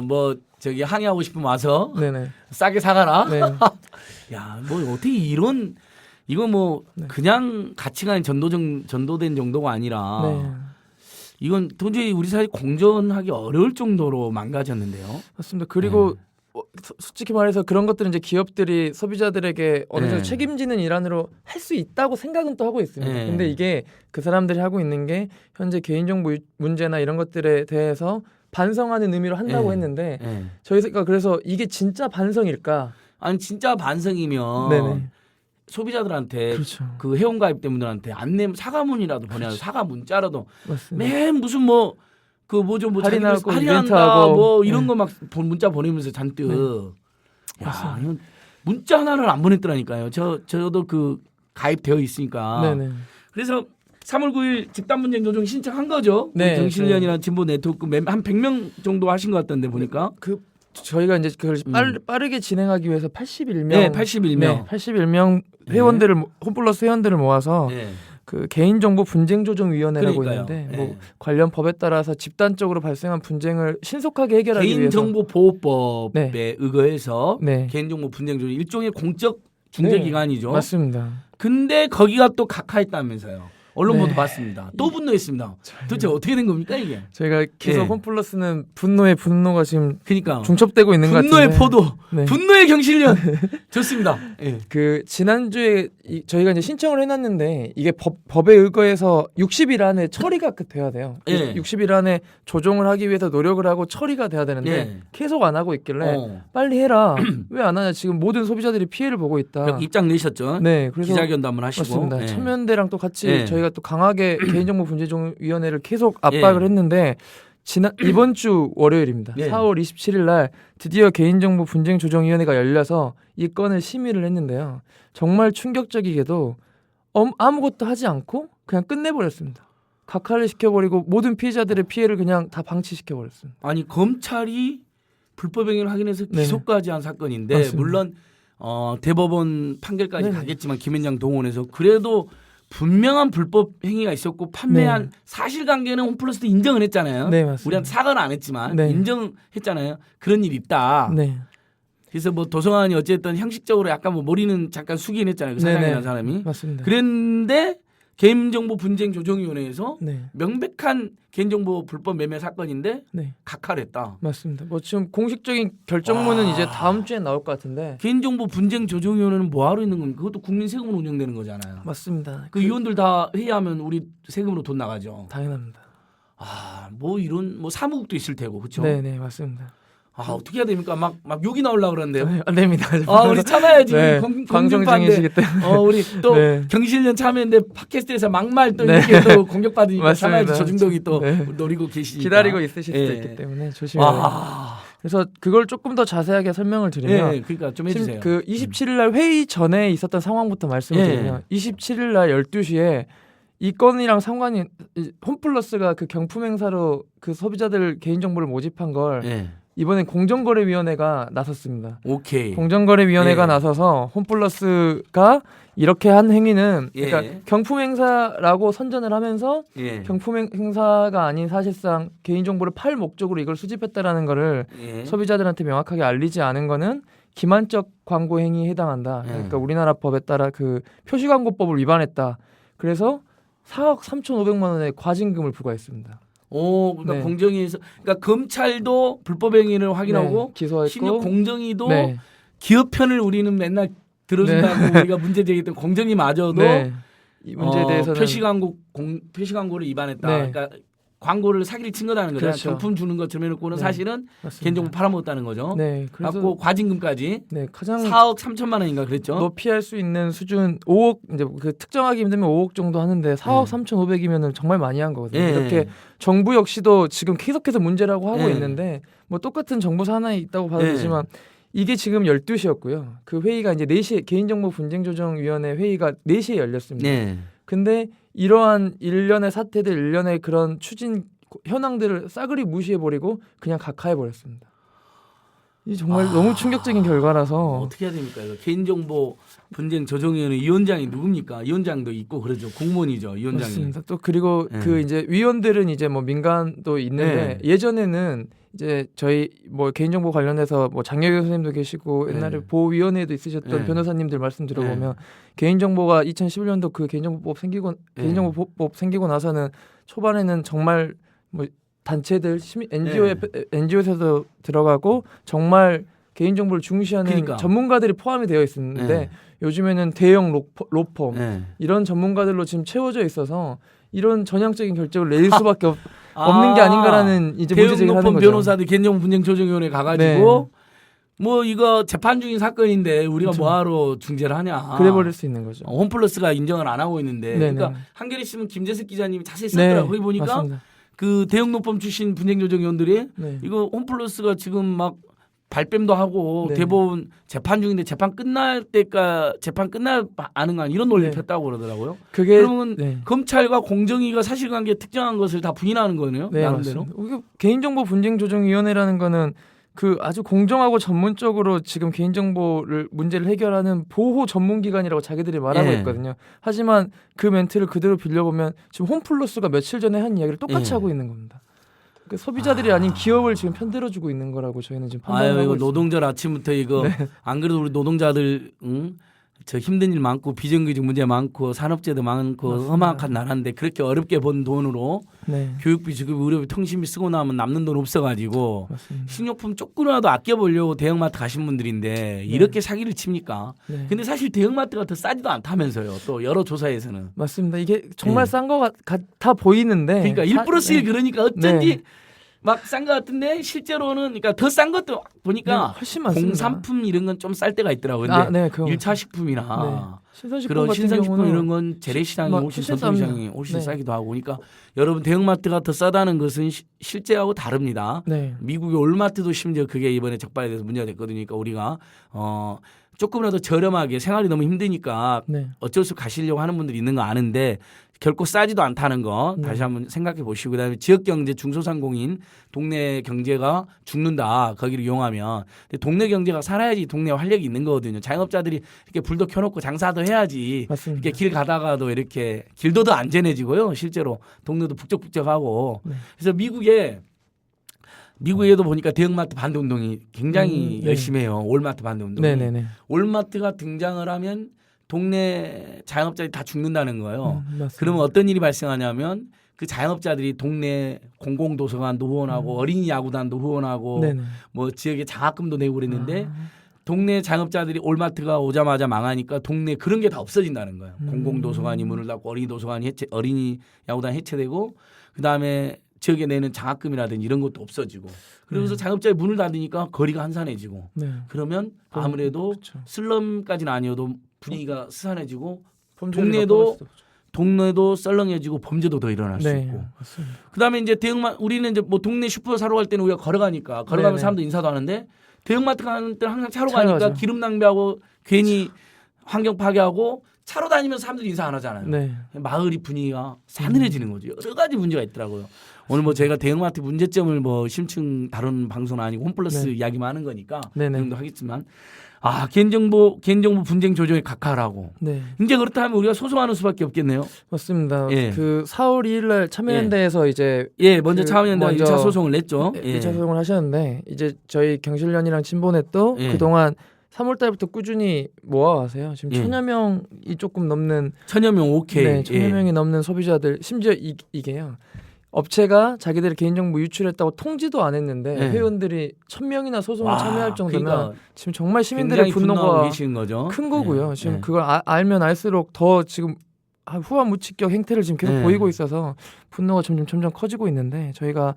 뭐 저기 항의하고 싶으면 와서 네네. 싸게 사가라. 네. 야, 뭐 어떻게 이거 뭐 네. 그냥 가치관이 전도된 정도가 아니라 네. 이건 도저히 우리 사회 공존하기 어려울 정도로 망가졌는데요. 맞습니다. 그리고 솔직히 말해서 그런 것들은 이제 기업들이 소비자들에게 어느 정도 네. 책임지는 일환으로 할 수 있다고 생각은 또 하고 있습니다. 네. 근데 이게 그 사람들이 하고 있는 게 현재 개인정보 문제나 이런 것들에 대해서 반성하는 의미로 한다고 네. 했는데 예. 저희가 그래서 이게 진짜 반성일까? 아니 진짜 반성이면 네네. 소비자들한테 그렇죠. 그 회원가입된 분들한테 안내 사과문이라도 보내서 사과 문자라도 맞습니다. 맨 무슨 뭐 그 뭐좀 뭐 할인하고 할인한다 이벤트하고. 뭐 이런 네. 거 막 문자 보내면서 잔뜩 야 맞습니다. 이건 문자 하나를 안 보냈더라니까요. 저도 그 가입되어 있으니까. 네네. 그래서 3월 9일 집단 분쟁 조정 신청한 거죠. 네, 정실련이나 진보 네트워크 한 100명 정도 하신 것 같던데 보니까. 그 저희가 이제 그걸 빠르게 진행하기 위해서 81명, 네, 81명. 네, 81명 회원들을 홈플러스 회원들을 모아서 네. 그 개인정보 분쟁조정위원회라고 그러니까요. 있는데 네. 뭐 관련 법에 따라서 집단적으로 발생한 분쟁을 신속하게 해결하기 위해서 개인정보보호법에 네. 의거해서 네. 개인정보 분쟁 조정 일종의 공적 중재기관이죠. 맞습니다. 근데 거기가 또 각하했다면서요. 언론 네. 보도 봤습니다. 또 분노했습니다. 도대체 어떻게 된 겁니까 이게? 저희가 계속 네. 홈플러스는 분노가 지금 그러니까 중첩되고 있는 것 분노의 같은데 포도, 네. 분노의 경실련 좋습니다. 예. 그 지난주에 저희가 이제 신청을 해놨는데 이게 법에 의거해서 60일 안에 처리가 돼야 돼요. 예. 60일 안에 조정을 하기 위해서 노력을 하고 처리가 돼야 되는데 예. 계속 안 하고 있길래 빨리 해라. 왜 안 하냐? 지금 모든 소비자들이 피해를 보고 있다. 입장 내셨죠? 네, 그래서 기자회견도 하시고. 맞습니다. 예. 참여연대랑 또 같이 예. 저희가 또 강하게 개인정보 분쟁위원회를 계속 압박을 예. 했는데 이번 주 월요일입니다. 예. 4월 27일 날 드디어 개인정보 분쟁조정위원회가 열려서 이 건을 심의를 했는데요. 정말 충격적이게도 아무것도 하지 않고 그냥 끝내버렸습니다. 각하를 시켜버리고 모든 피해자들의 피해를 그냥 다 방치시켜버렸습니다. 아니 검찰이 불법 행위를 확인해서 네. 기소까지 한 사건인데 맞습니다. 물론 대법원 판결까지 네네. 가겠지만 김현장 동원해서 그래도 분명한 불법 행위가 있었고 판매한 네. 사실관계는 홈플러스도 인정을 했잖아요. 네, 맞습니다. 우리한테 사과는 안 했지만 네. 인정했잖아요. 그런 일이 있다. 네. 그래서 뭐 도서관이 어쨌든 형식적으로 약간 뭐 머리는 잠깐 숙이긴 했잖아요. 그 네네. 사장이라는 사람이. 맞습니다. 그랬는데 개인정보 분쟁 조정위원회에서 네. 명백한 개인정보 불법 매매 사건인데 네. 각하를 했다. 맞습니다. 뭐 지금 공식적인 결정문은 이제 다음 주에 나올 것 같은데. 개인정보 분쟁 조정위원회는 뭐하러 있는 겁니까? 그것도 국민 세금으로 운영되는 거잖아요. 맞습니다. 그 위원들 다 회의하면 우리 세금으로 돈 나가죠. 당연합니다. 뭐 이런 뭐 사무국도 있을 테고 그렇죠? 네, 네, 맞습니다. 어떻게 해야 됩니까? 막 욕이 나오려 그러는데요. 안 됩니다. 우리 참아야지. 네, 방송 중이시기 때문에. 우리 또 네. 경실련 참여했는데 팟캐스트에서 막말 또 네. 이렇게 또 공격받으니까 맞습니다. 참아야지. 조중동이 또 네. 노리고 계시니까. 기다리고 있으실 수도 예. 있기 때문에 조심해야 돼요. 와. 그래서 그걸 조금 더 자세하게 설명을 드리면 예, 그러니까 좀 해주세요. 그 27일 날 회의 전에 있었던 상황부터 말씀을 예. 드리면 27일 날 12시에 이 건이랑 상관이 홈플러스가 그 경품 행사로 그 소비자들 개인정보를 모집한 걸 예. 이번엔 공정거래위원회가 나섰습니다. 오케이. 공정거래위원회가 예. 나서서 홈플러스가 이렇게 한 행위는 예. 그러니까 경품 행사라고 선전을 하면서 예. 경품 행사가 아닌 사실상 개인정보를 팔 목적으로 이걸 수집했다라는 거를 예. 소비자들한테 명확하게 알리지 않은 거는 기만적 광고 행위에 해당한다. 그러니까 우리나라 법에 따라 그 표시광고법을 위반했다. 그래서 4억 3,500만 원의 과징금을 부과했습니다. 그러니까 네. 공정위에서 그러니까 검찰도 불법 행위를 확인하고 네, 기소했고 심지어 공정위도 네. 기업 편을 우리는 맨날 들어준다고 우리가 문제 제기했던 공정위마저도 네. 이 문제에 대해서는 표시광고를 위반했다. 네. 그러니까 광고를 사기를 친 거라는 거잖아요. 그렇죠. 경품 주는 것처럼 해놓고는 네. 사실은 맞습니다. 개인정보 팔아먹었다는 거죠. 네, 그래서 갖고 과징금까지 네, 가장 4억 3천만 원인가 그랬죠. 높이 할 수 있는 수준 5억 이제 그 특정하기 힘들면 5억 정도 하는데 4억 3,500이면은 정말 많이 한 거거든요. 예. 이렇게 정부 역시도 지금 계속해서 문제라고 하고 예. 있는데 뭐 똑같은 정보 사안이 있다고 봐도 되지만 이게 지금 12시였고요. 그 회의가 이제 4시에 개인정보 분쟁조정위원회 회의가 4시에 열렸습니다. 네. 근데 이러한 일련의 사태들, 일련의 그런 추진 현황들을 싸그리 무시해버리고 그냥 각하해버렸습니다. 이 정말 너무 충격적인 결과라서 어떻게 해야 됩니까? 이거 개인정보 분쟁 조정위원회 위원장이 누굽니까? 위원장도 있고 그러죠. 공무원이죠. 위원장이. 맞습니다. 또 그리고 네. 그 이제 위원들은 이제 뭐 민간도 있는데 예전에는 이제 저희 뭐 개인정보 관련해서 뭐 장혁영 선생님도 계시고 옛날에 네. 보호위원회도 있으셨던 네. 변호사님들 말씀 들어보면 개인정보가 2011년도 그 개인정보법 생기고 나서는 초반에는 정말 뭐 단체들 NGO에서도 들어가고 정말 개인정보를 중시하는 그러니까. 전문가들이 포함이 되어 있었는데 네. 요즘에는 대형 로펌 네. 이런 전문가들로 지금 채워져 있어서 이런 전향적인 결정을 내릴 수밖에 없는 게 아닌가라는 이제 문제 대형 제기를 하는 높은 거죠. 변호사들 개인정보 분쟁 조정위원회 가가지고 뭐 이거 재판 중인 사건인데 우리가 그렇죠. 뭐하러 중재를 하냐. 그래버릴 수 있는 거죠. 홈플러스가 인정을 안 하고 있는데 네네. 그러니까 한겨레 신문 김재석 기자님이 자세히 썼더라고요. 거기 보니까 맞습니다. 그 대형 높범 출신 분쟁 조정위원들이 네. 이거 홈플러스가 지금 막 발뺌도 하고 네. 대법원 재판 중인데 재판 끝날 때까 재판 끝날 아는 한 이런 논리를 네. 폈다고 그러더라고요. 그게 그러면 네. 검찰과 공정위가 사실관계 특정한 것을 다 부인하는 거네요. 네, 나름대로. 맞습니다. 이게 개인정보 분쟁조정위원회라는 거는 그 아주 공정하고 전문적으로 지금 개인정보를 문제를 해결하는 보호 전문기관이라고 자기들이 말하고 예. 있거든요. 하지만 그 멘트를 그대로 빌려보면 지금 홈플러스가 며칠 전에 한 이야기를 똑같이 예. 하고 있는 겁니다. 그러니까 소비자들이 아닌 기업을 지금 편들어주고 있는 거라고 저희는 지금 판단하고 아유 이거 있습니다. 노동절 아침부터 이거 안 그래도 우리 노동자들 저 힘든 일 많고 비정규직 문제 많고 산업재도 많고 맞습니다. 험악한 나라인데 그렇게 어렵게 번 돈으로 네, 교육비, 주급비, 의료비, 통신비 쓰고 나면 남는 돈 없어가지고 맞습니다. 식료품 조금이라도 아껴보려고 대형마트 가신 분들인데 이렇게 사기를 칩니까? 네. 근데 사실 대형마트가 더 싸지도 않다면서요. 또 여러 조사에서는. 맞습니다. 이게 정말 네. 싼 거 같아 보이는데 그러니까 1+1 그러니까 어쩐지 네. 막 싼 것 같은데 실제로는 그러니까 더 싼 것도 보니까 훨씬 많습니다. 공산품 이런 건 좀 쌀 때가 있더라고요. 근데 네, 그거 1차 식품이나 신선식품 그런 같은 신선식품 경우는 이런 건 재래시장이 막 훨씬 훨씬 전통시장이 쌉니다. 훨씬 네. 싸기도 하고 그러니까 여러분 대형마트가 더 싸다는 것은 실제하고 다릅니다. 네. 미국의 올마트도 심지어 그게 이번에 적발에 대해서 문제가 됐거든요. 그러니까 우리가 조금이라도 저렴하게 생활이 너무 힘드니까 네. 어쩔 수 없이 가시려고 하는 분들이 있는 거 아는데 결코 싸지도 않다는 거 다시 한번 생각해 보시고 그다음에 지역 경제 중소상공인 동네 경제가 죽는다 거기를 이용하면 근데 동네 경제가 살아야지 동네 활력이 있는 거거든요. 자영업자들이 이렇게 불도 켜놓고 장사도 해야지 맞습니다. 이렇게 길 가다가도 이렇게 길도 더 안전해지고요. 실제로 동네도 북적북적하고 그래서 미국에도 보니까 대형마트 반대 운동이 굉장히 네. 열심히 해요. 올마트 반대 운동이. 네네네. 올마트가 등장을 하면 동네 자영업자들이 다 죽는다는 거예요. 맞습니다. 그러면 어떤 일이 발생하냐면 그 자영업자들이 동네 공공도서관도 후원하고 어린이 야구단도 후원하고 네네. 뭐 지역에 장학금도 내고 그랬는데 동네 자영업자들이 올마트가 오자마자 망하니까 동네 그런 게 다 없어진다는 거예요. 공공도서관이 문을 닫고 어린이 도서관이 어린이 야구단 해체되고 그다음에 지역에 내는 장학금이라든지 이런 것도 없어지고 그러면서 자영업자의 문을 닫으니까 거리가 한산해지고 네. 그러면 아무래도 그렇죠. 슬럼까지는 아니어도 분위기가 스산해지고 범죄율이 동네도 썰렁해지고 범죄도 더 일어날 수 네, 있고 맞습니다. 그다음에 이제 우리는 이제 뭐 동네 슈퍼 사러 갈 때는 우리가 걸어가니까 걸어가면 네네. 사람들 인사도 하는데 대형마트 가는 때는 항상 차로 차로 가니까 가죠. 기름 낭비하고 괜히 환경 파괴하고 차로 다니면 사람들이 인사 안 하잖아요. 네. 마을이 분위기가 싸늘해지는 거죠. 여러 가지 문제가 있더라고요. 오늘 뭐 저희가 대형마트 문제점을 뭐 심층 다루는 방송은 아니고 홈플러스 네. 이야기만 하는 거니까 네네. 그 정도 하겠지만 개인정보 분쟁 조정에 각하라고. 네. 이제 그렇다면 우리가 소송하는 수밖에 없겠네요. 맞습니다. 예. 그 4월 2일날 참여연대에서 이제 예, 먼저 그 참여연대가 먼저 1차 소송을 냈죠. 예. 2차 소송을 하셨는데 이제 저희 경실련이랑 진보넷도 예. 그동안 3월 달부터 꾸준히 모아와서요. 지금 예. 1000여 명이 조금 넘는 1000여 명 오케이. 네, 1000여 예. 명이 넘는 소비자들 심지어 이게요. 업체가 자기들의 개인정보 유출했다고 통지도 안 했는데 예. 회원들이 1000명이나 소송을 와, 참여할 정도면 그러니까 지금 정말 시민들의 굉장히 분노하고 분노가 계신 거죠. 큰 거고요. 예. 지금 예. 그걸 알면 알수록 더 지금 후한무치격 행태를 지금 계속 예. 보이고 있어서 분노가 점점 커지고 있는데 저희가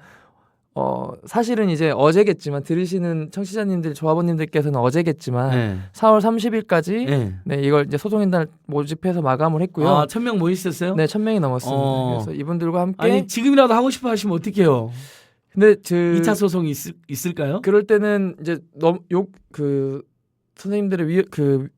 사실은 이제 어제겠지만 들으시는 청취자님들 조합원님들께서는 어제겠지만 예. 4월 30일까지 예. 네, 이걸 이제 소송인단을 모집해서 마감을 했고요. 아, 1000명 모이셨어요? 네, 1000명이 넘었습니다. 어. 그래서 이분들과 함께 아니, 지금이라도 하고 싶어 하시면 어떡해요? 근데 2차 소송이 있을까요? 그럴 때는 이제 선생님들의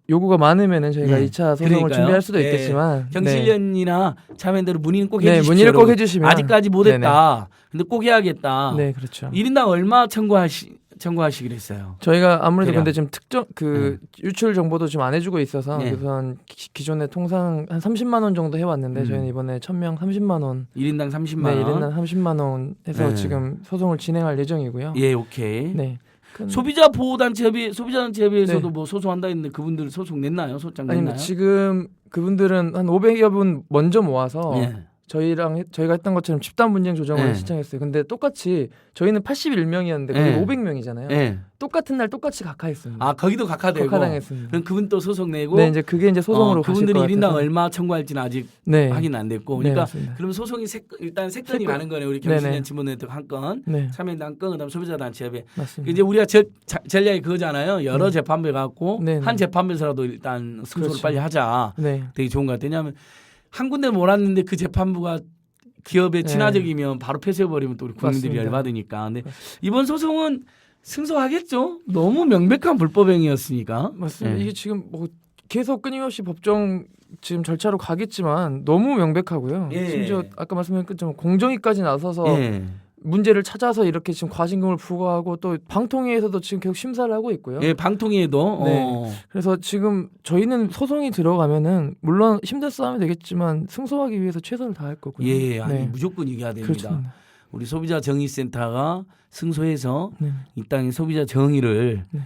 요구가 많으면은 저희가 네. 2차 소송을 그러니까요. 준비할 수도 예. 있겠지만 경실련이나 참여연대로 문의는 꼭 네, 해주십시오. 문의를 꼭 여러분. 해주시면 아직까지 못했다. 근데 꼭 해야겠다. 네, 그렇죠. 1인당 얼마 청구하시기로 했어요? 저희가 아무래도 대략. 근데 지금 특정 유출 정보도 지금 안 해주고 있어서 네. 우선 기존에 통상 한 30만 원 정도 해왔는데 저희는 이번에 1000명 30만 원, 1인당 30만 네, 원. 1인당 30만 원 해서 네. 지금 소송을 진행할 예정이고요. 예, 오케이. 네. 소비자단체협의회에서도 네. 뭐 소송한다 했는데 그분들 소송 냈나요? 소장 아니 냈나요? 지금 그분들은 한 500여 분 먼저 모아서 예. 저희가 했던 것처럼 집단 분쟁 조정을 네. 신청했어요. 근데 똑같이 저희는 81명이었는데 거기 네. 500명이잖아요. 예. 똑같은 날 똑같이 각하했습니다. 아, 거기도 각하되고. 각하당했습니다. 그럼 그분 또 소송 내고. 네, 이제 그게 이제 소송으로 가실 그분들이 것 1인당 같아서. 얼마 청구할지는 아직 네. 확인 안 됐고. 네, 그러니까 맞습니다. 그럼 소송이 일단 세 건이 건. 가는 거네요. 우리 네네. 경실련 진보네트워크 한 건, 네, 참여연대 한 건, 그다음 소비자단체협의. 맞습니다. 이제 우리가 전략이 그거잖아요. 여러 네. 재판부에 갖고 네네. 한 재판부에서라도 일단 승소를 그렇죠. 빨리 하자. 네. 되게 좋은 것 같아요. 왜냐하면 한 군데 몰았는데 그 재판부가 기업에 네. 친화적이면 바로 폐쇄해버리면 또 우리 국민들이 맞습니다. 열받으니까. 근데 이번 소송은 승소하겠죠? 너무 명백한 불법행위였으니까. 맞습니다. 네. 이게 지금 뭐 계속 끊임없이 법정 지금 절차로 가겠지만 너무 명백하고요. 예. 심지어 아까 말씀드린 것처럼 공정위까지 나서서 예. 문제를 찾아서 이렇게 지금 과징금을 부과하고 또 방통위에서도 지금 계속 심사를 하고 있고요. 예, 방통위에도. 네. 그래서 지금 저희는 소송이 들어가면은 물론 힘든 싸움이 되겠지만 승소하기 위해서 최선을 다할 거고요. 예, 아니 네. 무조건 이겨야 됩니다. 그렇습니다. 우리 소비자 정의센터가 승소해서 네. 이 땅의 소비자 정의를 네.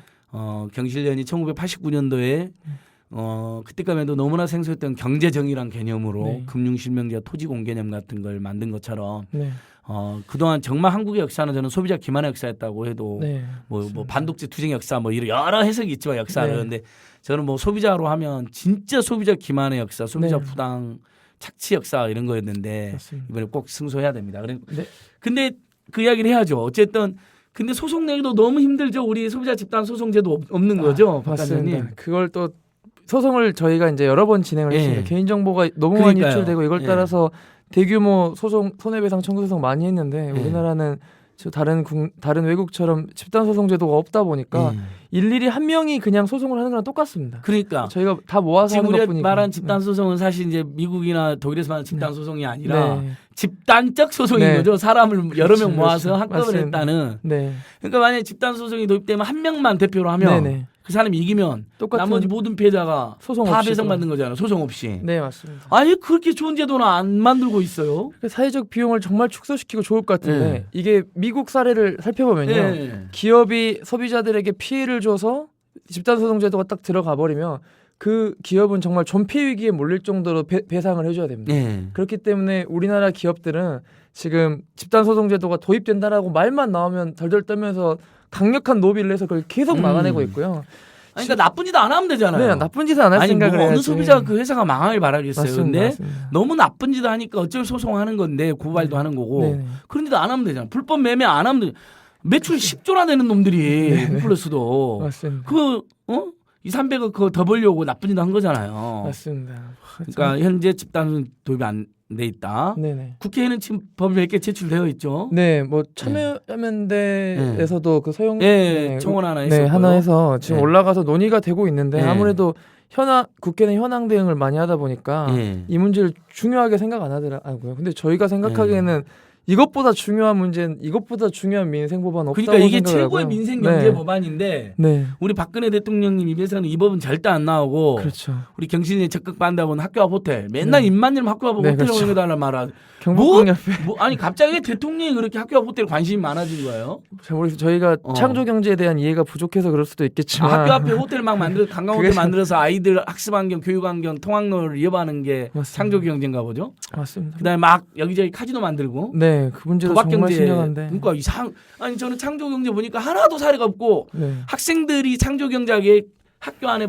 경실련이 1989년도에 그때까지만 해도 너무나 생소했던 경제 정의란 개념으로 네. 금융 실명제와 토지 공개념 같은 걸 만든 것처럼 네. 그동안 정말 한국의 역사는 저는 소비자 기만의 역사였다고 해도 네. 뭐 반독재 투쟁 역사 뭐 이런 여러 해석이 있지만 역사를 네. 근데 저는 뭐 소비자로 하면 진짜 소비자 기만의 역사, 소비자 네. 부당 착취 역사 이런 거였는데 맞습니다. 이번에 꼭 승소해야 됩니다. 네. 근데 그 이야기를 해야죠. 어쨌든 근데 소송 내기도 너무 힘들죠. 우리 소비자 집단 소송제도 없는 거죠, 박 맞습니다. 단장님. 그걸 또 소송을 저희가 이제 여러 번 진행을 예. 했습니다. 개인정보가 너무 많이 그러니까요. 유출되고 이걸 예. 따라서 대규모 소송 손해배상 청구 소송 많이 했는데 예. 우리나라는 다른 외국처럼 집단 소송 제도가 없다 보니까 일일이 한 명이 그냥 소송을 하는 거랑 똑같습니다. 그러니까 저희가 다 모아서 지금 하는 우리가 것뿐이고. 말한 집단 소송은 사실 이제 미국이나 독일에서 말하는 집단 소송이 아니라 네. 집단적 소송인 네. 거죠. 사람을 여러 그렇죠, 명 모아서 그렇죠. 합격을 맞습니다. 했다는. 네. 그러니까 만약에 집단 소송이 도입되면 한 명만 대표로 하면 네네. 그 사람이 이기면 똑같은 나머지 모든 피해자가 소송 다 없이 배상받는 거잖아요. 소송 없이. 네, 맞습니다. 아니 그렇게 좋은 제도는 안 만들고 있어요. 사회적 비용을 정말 축소시키고 좋을 것 같은데 네. 이게 미국 사례를 살펴보면요. 네. 기업이 소비자들에게 피해를 줘서 집단 소송 제도가 딱 들어가 버리면 그 기업은 정말 존폐 위기에 몰릴 정도로 배상을 해줘야 됩니다. 네. 그렇기 때문에 우리나라 기업들은 지금 집단 소송 제도가 도입된다라고 말만 나오면 덜덜 떨면서 강력한 로비를 해서 그걸 계속 막아내고 있고요. 아니, 그러니까 나쁜 짓 안 하면 되잖아요. 네, 나쁜 짓을 안 할 아니 생각을 뭐 어느 해야지. 소비자가 그 회사가 망하길 바라겠어요. 맞습니다, 근데 맞습니다. 너무 나쁜 짓 하니까 어쩔 소송하는 건데 고발도 하는 거고 네네. 그런데도 안 하면 되잖아. 불법 매매 안 하면 매출 10조나 되는 놈들이 홈플러스도 맞습니다. 그 2, 300억 그거 더 벌려고 나쁜 짓 한 거잖아요. 맞습니다. 그러니까 현재 집단 도입이 안 돼 있다. 네네. 국회에는 지금 법이 몇 개 제출되어 있죠. 네, 뭐 참여연대에서도 그 소용 네, 청원 하나 네, 했었고요. 하나 해서 지금 네. 올라가서 논의가 되고 있는데 네. 아무래도 국회는 현황 대응을 많이 하다 보니까 예. 이 문제를 중요하게 생각 안 하더라고요. 근데 저희가 생각하기에는 이것보다 중요한 문제는 이것보다 중요한 민생 법안 없다고 그러니까 이게 생각을 최고의 하고요. 민생 경제 법안인데 네, 우리 박근혜 대통령님 입에서는 이 법은 절대 안 나오고 그렇죠. 우리 경신이 적극 반대하고는 학교 앞 호텔 맨날 네. 입만 열면 학교 앞 네, 호텔을 그렇죠. 옮겨달라 말아. 경복궁 옆에 아니 갑자기 대통령이 그렇게 학교 앞 호텔 관심이 많아진 거예요? 잘 모르겠어요. 저희가 창조 경제에 대한 이해가 부족해서 그럴 수도 있겠지만 학교 앞에 호텔 막 만들어 관광 호텔 그게 만들어서 아이들 학습 환경, 교육 환경, 통학로를 이어가는 게 맞습니다. 창조 경제인가 보죠. 맞습니다. 그다음에 막 여기저기 카지노 만들고 네, 그 문제도 도박 정말 경제. 심각한데. 그러니까 아니 저는 창조 경제 보니까 하나도 사례가 없고 네. 학생들이 창조 경제에 학교 안에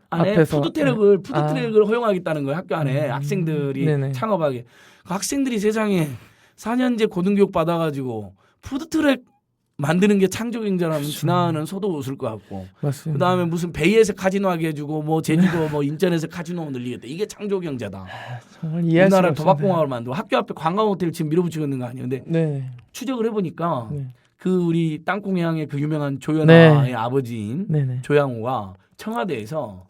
앞에서. 푸드트랙을 아. 허용하겠다는 거예요. 학교 안에 학생들이 네네. 창업하게. 그 학생들이 세상에 4년제 고등교육 받아가지고 푸드트랙 만드는 게 창조 경제라면 그렇죠. 지나는 소도 웃을 것 같고. 맞습니다. 그다음에 무슨 베이에서 카지노 하게 해주고 뭐 제주도 뭐 인천에서 카지노 늘리겠다. 이게 창조 경제다. 정말 이해할 수가 우리나라 없습니다. 도박공학을 만들고 학교 앞에 관광 호텔 지금 밀어붙이고 있는 거 아니에요. 근데 네. 추적을 해보니까 네. 그 우리 땅콩향의 그 유명한 조연아의 아버지인 네네. 조양호가 청와대에서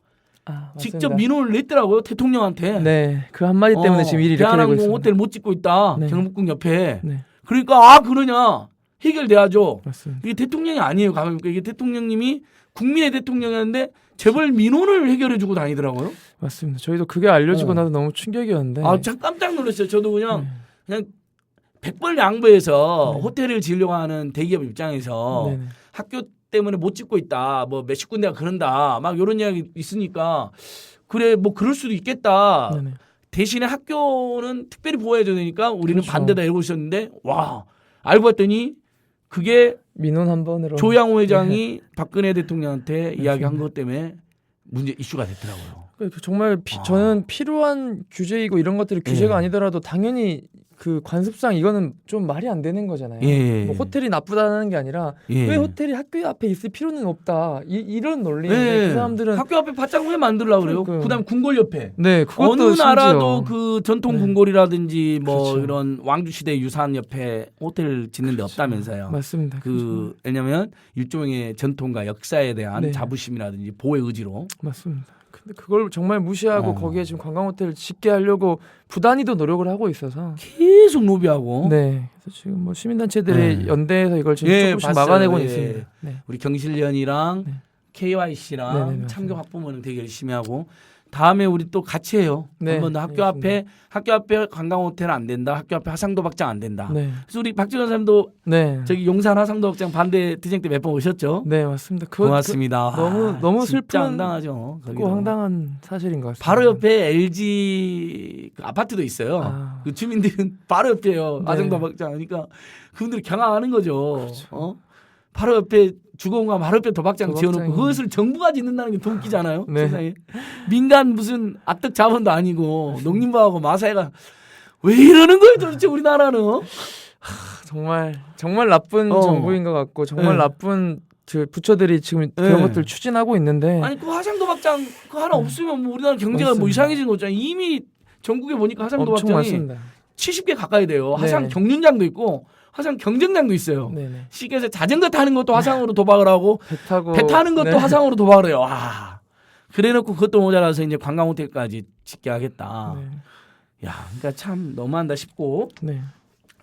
아, 직접 맞습니다. 민원을 냈더라고요. 대통령한테. 네, 그 한마디 때문에 지금 일이 이렇게 되고 대한항공 있습니다. 호텔 못 짓고 있다. 네. 경복궁 옆에. 네, 그러니까 그러냐 해결돼야죠. 맞습니다. 이게 대통령이 아니에요. 가보니까 이게 대통령님이 국민의 대통령이었는데 재벌 민원을 해결해주고 다니더라고요. 맞습니다. 저희도 그게 알려지고 어. 나서 너무 충격이었는데. 아, 참 깜짝 놀랐어요. 저도 그냥 네. 백벌 양보해서 네. 호텔을 지으려고 하는 대기업 입장에서 네네. 학교 때문에 못 짓고 있다. 뭐 몇십 군데가 그런다. 막 이런 이야기 있으니까 그래 뭐 그럴 수도 있겠다. 네네. 대신에 학교는 특별히 보호해줘야 되니까 우리는 그렇죠. 반대다 이러고 있었는데 와 알고 봤더니 그게 민원 한 번으로. 조양호 회장이 박근혜 대통령한테 이야기한 맞습니다. 것 때문에 문제 이슈가 됐더라고요. 정말 아. 저는 필요한 규제이고 이런 것들이 규제가 예. 아니더라도 당연히 그 관습상 이거는 좀 말이 안 되는 거잖아요. 예. 뭐 호텔이 나쁘다는 게 아니라 예. 왜 호텔이 학교 앞에 있을 필요는 없다. 이런 논리인데 예. 그 사람들은 학교 앞에 바짝 왜 만들려고 그래요? 그러니까요. 그다음 궁궐 옆에. 네, 그것도 어느 심지어. 나라도 그 전통 네. 궁궐이라든지 뭐 그렇죠. 이런 왕주시대 유산 옆에 호텔 짓는 데 없다면서요. 맞습니다. 그 왜냐면 일종의 전통과 역사에 대한 네. 자부심이라든지 보호의 의지로. 맞습니다. 근데 그걸 정말 무시하고 어. 거기에 지금 관광 호텔을 짓게 하려고 부단히도 노력을 하고 있어서 계속 로비하고 네. 그래서 지금 뭐 시민단체들이 네. 연대해서 이걸 지금 예, 조금씩 봤어요. 막아내고 예. 있습니다. 네. 우리 경실련이랑 네. KYC랑 네, 네, 맞습니다. 참교 학부모는 되게 열심히 하고 다음에 우리 또 같이 해요. 네, 한 번 더 알겠습니다. 학교 앞에 관광 호텔 안 된다. 학교 앞에 하상도박장 안 된다. 네. 그래서 우리 박지원 사람도 네. 저기 용산 하상도박장 반대 투쟁 때 몇 번 오셨죠? 네, 맞습니다. 고맙습니다. 너무 진짜 슬픈 황당하죠. 그 거기도. 황당한 사실인 것 같습니다. 바로 옆에 LG 그 아파트도 있어요. 아. 그 주민들은 바로 옆에요. 네. 하상도박장. 그러니까 그분들이 경악하는 거죠. 바로 옆에 주거공간 바로 옆에 도박장 지어놓고 도박장이- 그것을 정부가 짓는다는 게 더 웃기잖아요. 네. 세상에. 민간 무슨 아뜩 자본도 아니고 농림부하고 마사회가 왜 이러는 거예요 도대체 우리나라는. 정말 나쁜 어. 정부인 것 같고 정말 네. 나쁜 그 부처들이 지금 그런 네. 것들 추진하고 있는데 아니 그 하상도박장 그 하나 없으면 뭐 우리나라 경제가 뭐 맞습니다. 이상해지는 거잖아요. 이미 전국에 보니까 엄청 하상도박장이 많습니다. 70개 가까이 돼요. 하상 네. 경륜장도 있고 화상 경쟁장도 있어요. 네네. 시계에서 자전거 타는 것도 화상으로 도박을 하고 배 타고 배 타는 것도 네. 화상으로 도박을 해요. 와. 그래놓고 그것도 모자라서 이제 관광 호텔까지 짓게 하겠다. 네. 야, 그러니까 참 너무한다 싶고. 네.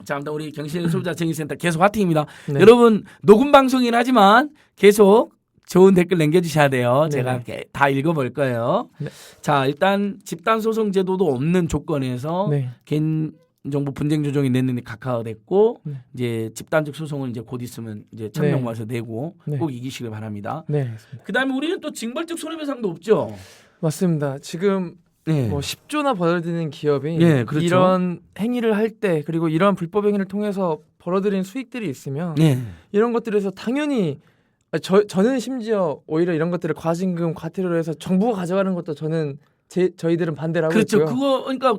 자, 아무튼 우리 경실 소비자 정의센터 계속 화팅입니다. 네. 여러분 녹음 방송이긴 하지만 계속 좋은 댓글 남겨주셔야 돼요. 제가 네네. 다 읽어볼 거예요. 네. 자, 일단 집단 소송 제도도 없는 조건에서 네. 개인정보 분쟁 조정이 냈는데 각하됐고 네. 이제 집단적 소송을 이제 곧 있으면 이제 천명 네. 와서 내고 네. 꼭 이기시길 바랍니다. 네, 알겠습니다. 그다음에 우리는 또 징벌적 손해배상도 없죠. 맞습니다. 지금 네. 뭐 10조나 벌어들이는 기업이 네, 그렇죠. 이런 행위를 할 때 그리고 이런 불법 행위를 통해서 벌어들인 수익들이 있으면 네. 이런 것들에서 당연히 저는 심지어 오히려 이런 것들을 과징금 과태료로 해서 정부가 가져가는 것도 저희들은 반대를 하고 그렇죠. 있고요. 그거 그러니까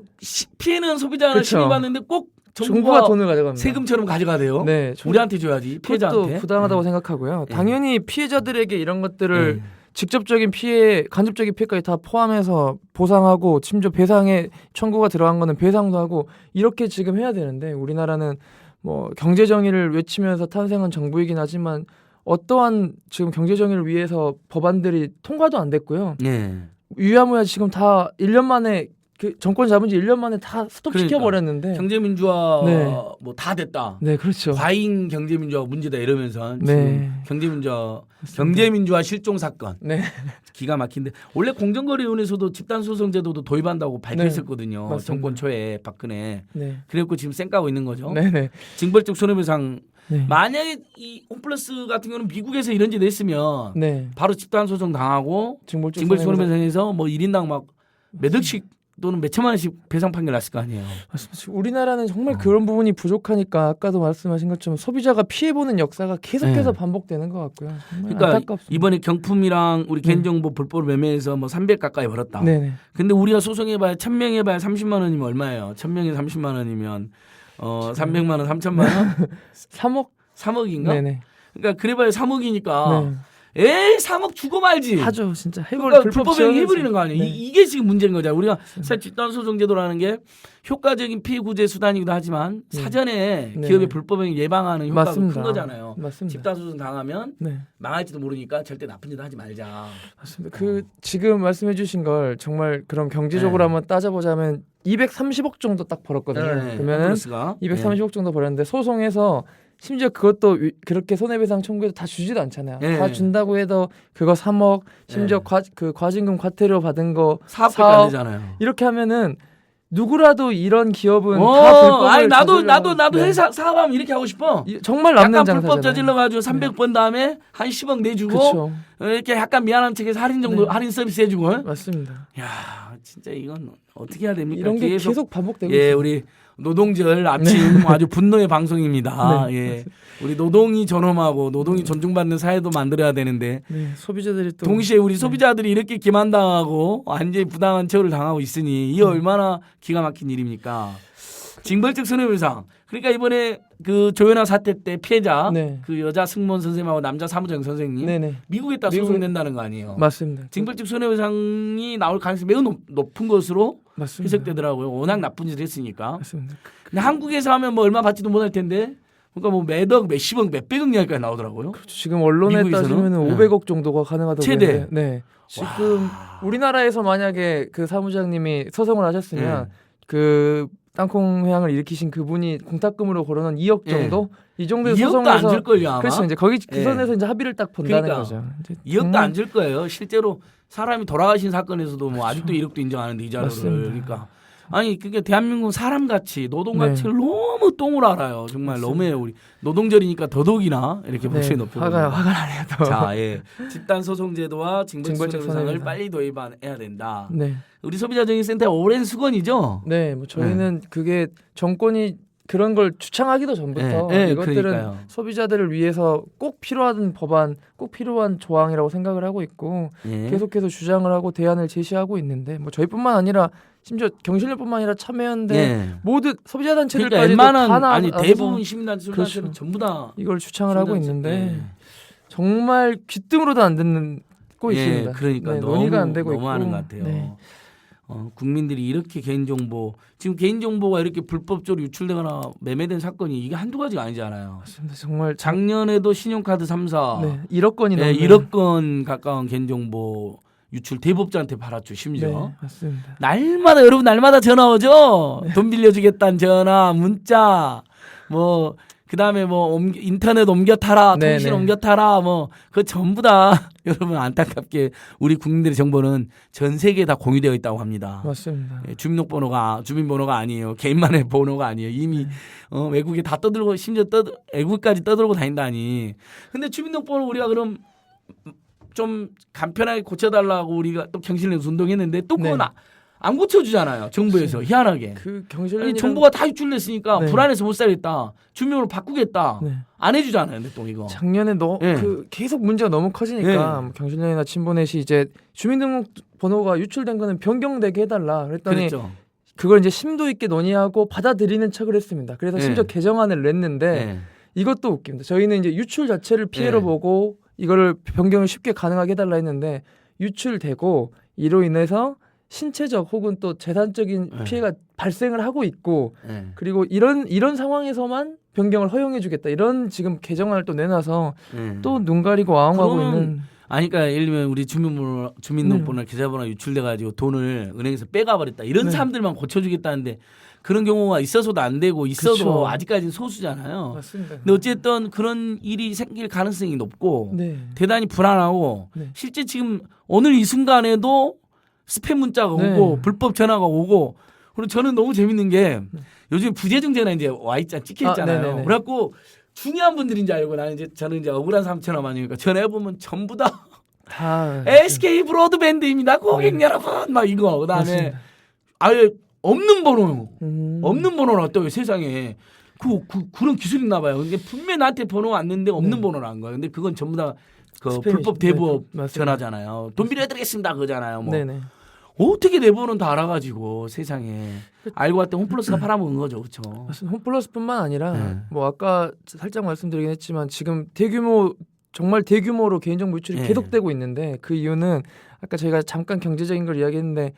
피해는 소비자는 그렇죠. 심의받는데 꼭 정부가 정부가 돈을 가져갑니다. 세금처럼 가져가대요. 네, 우리한테 줘야지 피해자한테. 그것도 부당하다고 생각하고요. 당연히 피해자들에게 이런 것들을 네. 직접적인 피해, 간접적인 피해까지 다 포함해서 보상하고 심지어 배상에 청구가 들어간 거는 배상도 하고 이렇게 지금 해야 되는데 우리나라는 뭐 경제 정의를 외치면서 탄생한 정부이긴 하지만 어떠한 지금 경제 정의를 위해서 법안들이 통과도 안 됐고요. 네. 유야무야 지금 다 1년 만에 그 정권 잡은 지 1년 만에 다 스톱시켜 버렸는데. 경제민주화 네. 뭐 다 됐다. 네, 그렇죠. 과잉 경제민주화 문제다 이러면서 네. 지금 경제민주화 실종 사건 네. 기가 막힌데 원래 공정거래위원회에서도 집단소송제도도 도입한다고 발표했었거든요. 맞습니다. 정권 초에 박근혜. 네. 그래갖고 지금 쌩까고 있는 거죠. 네, 네. 징벌적 손해배상. 네. 만약에 이 홈플러스 같은 경우는 미국에서 이런 짓 했으면 네. 바로 집단소송 당하고 징벌적 징벌적 손해배상. 손해배상에서 뭐 1인당 막 몇 억씩 또는 몇 천만 원씩 배상 판결 났을 거 아니에요. 맞습니다. 우리나라는 정말 그런 부분이 부족하니까 아까도 말씀하신 것처럼 소비자가 피해보는 역사가 계속해서 네. 반복되는 것 같고요. 정말 그러니까 안타깝습니다. 이번에 경품이랑 우리 개인정보 불법 매매해서 뭐 300 가까이 벌었다. 네네. 근데 우리가 소송해봐야 1000명 해봐야 30만 원이면 얼마예요? 1000명에 30만 원이면 300만 원, 3천만 원? 3억? 3억인가? 네네. 그러니까 그래봐야 3억이니까 네. 에이 3억 주고 말지. 하죠, 진짜. 그러니까 불법 행위 해버리는 거 아니에요? 네. 이게 지금 문제인 거잖아요. 우리가 사실 집단소송제도라는 게 효과적인 피해 구제 수단이기도 하지만 사전에 네. 기업의 불법 행위 예방하는 효과가 큰 맞습니다. 거잖아요. 맞습니다. 집단소송 당하면 네. 망할지도 모르니까 절대 나쁜 짓 하지 말자. 맞습니다. 그 지금 말씀해주신 걸 정말 그럼 경제적으로 네. 한번 따져보자면 230억 정도 딱 벌었거든요. 그러면은 홈플러스가. 230억 정도 벌었는데 소송해서 심지어 그것도 그렇게 손해배상 청구해도 다 주지도 않잖아요. 네. 다 준다고 해도 그거 3억 심지어 네. 과징금 과태료 받은 거 사업밖에 4억 안 되잖아요. 이렇게 하면은 누구라도 이런 기업은 어, 다 불법을 아니 나도 저질러가지고- 네. 회사 사업하면 이렇게 하고 싶어. 정말 남는 약간 장사잖아요. 불법 저질러가지고 300번 다음에 한 10억 내주고 그렇죠. 이렇게 약간 미안한 척해서 할인 정도 네. 할인 서비스 해주고. 맞습니다. 야 진짜 이건 어떻게 해야 됩니까? 이런 게 계속 반복되고 예 있어요. 우리 노동절 아침 아주 분노의 방송입니다. 네, 예 우리 노동이 존엄하고 노동이 존중받는 사회도 만들어야 되는데 네, 소비자들이 또 동시에 우리 소비자들이 이렇게 기만당하고 완전히 부당한 처우를 당하고 있으니 이게 얼마나 기가 막힌 일입니까? 징벌적 손해배상. 그러니까 이번에 그 조현아 사태 때 피해자 네. 그 여자 승무원 선생님하고 남자 사무장 선생님 네네. 미국에다 미국- 소송된다는 거 아니에요? 맞습니다. 징벌적 손해배상이 나올 가능성이 매우 높은 것으로 맞습니다. 해석되더라고요. 워낙 나쁜 짓을 했으니까. 맞습니다. 근데 한국에서 하면 뭐 얼마 받지도 못할 텐데 그러니까 뭐 몇억, 몇십억, 몇백억 이하까지 나오더라고요. 지금 언론에 미국에서는? 따지면 네. 500억 정도가 가능하다고 최대. 했는데, 네. 지금 우리나라에서 만약에 그 사무장님이 소송을 하셨으면 그 땅콩 회항을 일으키신 그분이 공탁금으로 걸어놓은 2억 정도 이 정도의 2억도 안 소송에서 줄 걸요 아마. 그렇죠. 이제 거기 그 예. 선에서 이제 합의를 딱 본다는 그러니까. 거죠. 이제 2억도 정말 안 줄 거예요. 실제로 사람이 돌아가신 사건에서도 뭐 아직도 1억도 인정하는데 이자료를. 맞습니다. 그러니까 아니 그게 대한민국 사람같이 노동 네. 가치를 너무 똥을 알아요. 정말 너무해요. 우리 노동절이니까 더더욱이나 이렇게 목소리 높여. 화가 나네요. 또. 자, 예. 집단 소송 제도와 징벌적 징벌적 손해배상을 손해배상. 빨리 도입해야 된다. 네. 우리 소비자정의센터의 오랜 수건이죠. 네, 뭐 저희는 그게 정권이 그런 걸 주창하기도 전부터 네, 네, 이것들은 그러니까요. 소비자들을 위해서 꼭 필요한 법안, 꼭 필요한 조항이라고 생각을 하고 있고 예. 계속해서 주장을 하고 대안을 제시하고 있는데 뭐 저희뿐만 아니라 심지어 경실련뿐만 아니라 참여연대 예. 모두 소비자 그러니까 단체들까지도 웬만한 다 아니 나와서 대부분 시민단체는 그렇죠. 전부 다 이걸 주창을 하고 시민단체. 있는데 정말 귀등으로도 안 듣고 예. 있습니다. 그러니까 네, 너무 논의가 안 되고 너무 있고 하는 것 같아요. 네. 국민들이 이렇게 개인정보 지금 개인정보가 이렇게 불법적으로 유출되거나 매매된 사건이 이게 한두 가지가 아니잖아요. 맞습니다. 정말 작년에도 신용카드 3사 네, 1억 건이 네, 넘는 1억 건 가까운 개인정보 유출 대법자한테 팔았죠. 심지어 네, 맞습니다. 날마다 여러분 날마다 전화 오죠. 돈 빌려주겠다는 전화, 문자, 뭐 그다음에 뭐 인터넷 옮겨 타라, 네, 통신 네. 옮겨 타라, 뭐 그 전부 다 여러분 안타깝게 우리 국민들의 정보는 전 세계에 다 공유되어 있다고 합니다. 맞습니다. 예, 주민번호가 아니에요. 개인만의 번호가 아니에요. 이미 외국에 다 떠들고 심지어 외국까지 떠들고 다닌다니. 근데 주민등록번호 우리가 그럼 좀 간편하게 고쳐달라고 우리가 또 경실련에서 운동했는데 또 그건 네. 안 고쳐주잖아요. 정부에서 희한하게. 그 경실련 아니, 정보가 다 유출됐으니까 네. 불안해서 못 살겠다. 주민번호 바꾸겠다. 네. 안 해주잖아요. 근데 또 이거. 작년에 예. 그 계속 문제가 너무 커지니까 뭐 경실련이나 친보넷이 이제 주민등록번호가 유출된 거는 변경되게 해달라 그랬더니 그랬죠. 그걸 이제 심도 있게 논의하고 받아들이는 척을 했습니다. 그래서 네. 심지어 개정안을 냈는데 네. 이것도 웃깁니다. 저희는 이제 유출 자체를 피해로 네. 보고 이거를 변경을 쉽게 가능하게 해달라 했는데 유출되고 이로 인해서 신체적 혹은 또 재산적인 네. 피해가 발생을 하고 있고 네. 그리고 이런 상황에서만 변경을 허용해주겠다 이런 지금 개정안을 또 내놔서 네. 또 눈 가리고 아웅하고 그러면 있는 아니, 그러니까 예를 들면 우리 주민등록번호 계좌번호 유출돼가지고 돈을 은행에서 빼가버렸다. 이런 네. 사람들만 고쳐주겠다는데 그런 경우가 있어서도 안 되고 있어도 그쵸. 아직까지는 소수잖아요. 맞습니다. 근데 어쨌든 그런 일이 생길 가능성이 높고 네. 대단히 불안하고 네. 실제 지금 오늘 이 순간에도 스팸 문자가 네. 오고 불법 전화가 오고 그리고 저는 너무 재밌는 게 요즘 부재중 전화 이제 와 있잖아 찍혀 있잖아요. 네네네. 그래갖고 중요한 분들인 줄 알고 저는 이제 억울한 사람 전화 많이 오니까 전화해 보면 전부 다 다 SK 브로드밴드입니다 고객 여러분 막 이거 그다음에 맞습니다. 아예 없는 번호 음. 없는 번호는 또 세상에 그런 기술이 있나 봐요. 근데 분명히 나한테 번호가 왔는데 없는 네. 번호를 한 거야. 근데 그건 전부 다 그 스팸이죠. 불법 대부업 네, 맞습니다. 전화잖아요. 돈 빌려드리겠습니다 그거잖아요. 뭐 네네. 어떻게 내 번호는 다 알아가지고 세상에 알고 봤더니 홈플러스가 팔아먹은 거죠, 그렇죠? 맞습니다. 홈플러스뿐만 아니라 네. 뭐 아까 살짝 말씀드리긴 했지만 지금 정말 대규모로 개인정보 유출이 네. 계속되고 있는데 그 이유는 아까 저희가 잠깐 경제적인 걸 이야기했는데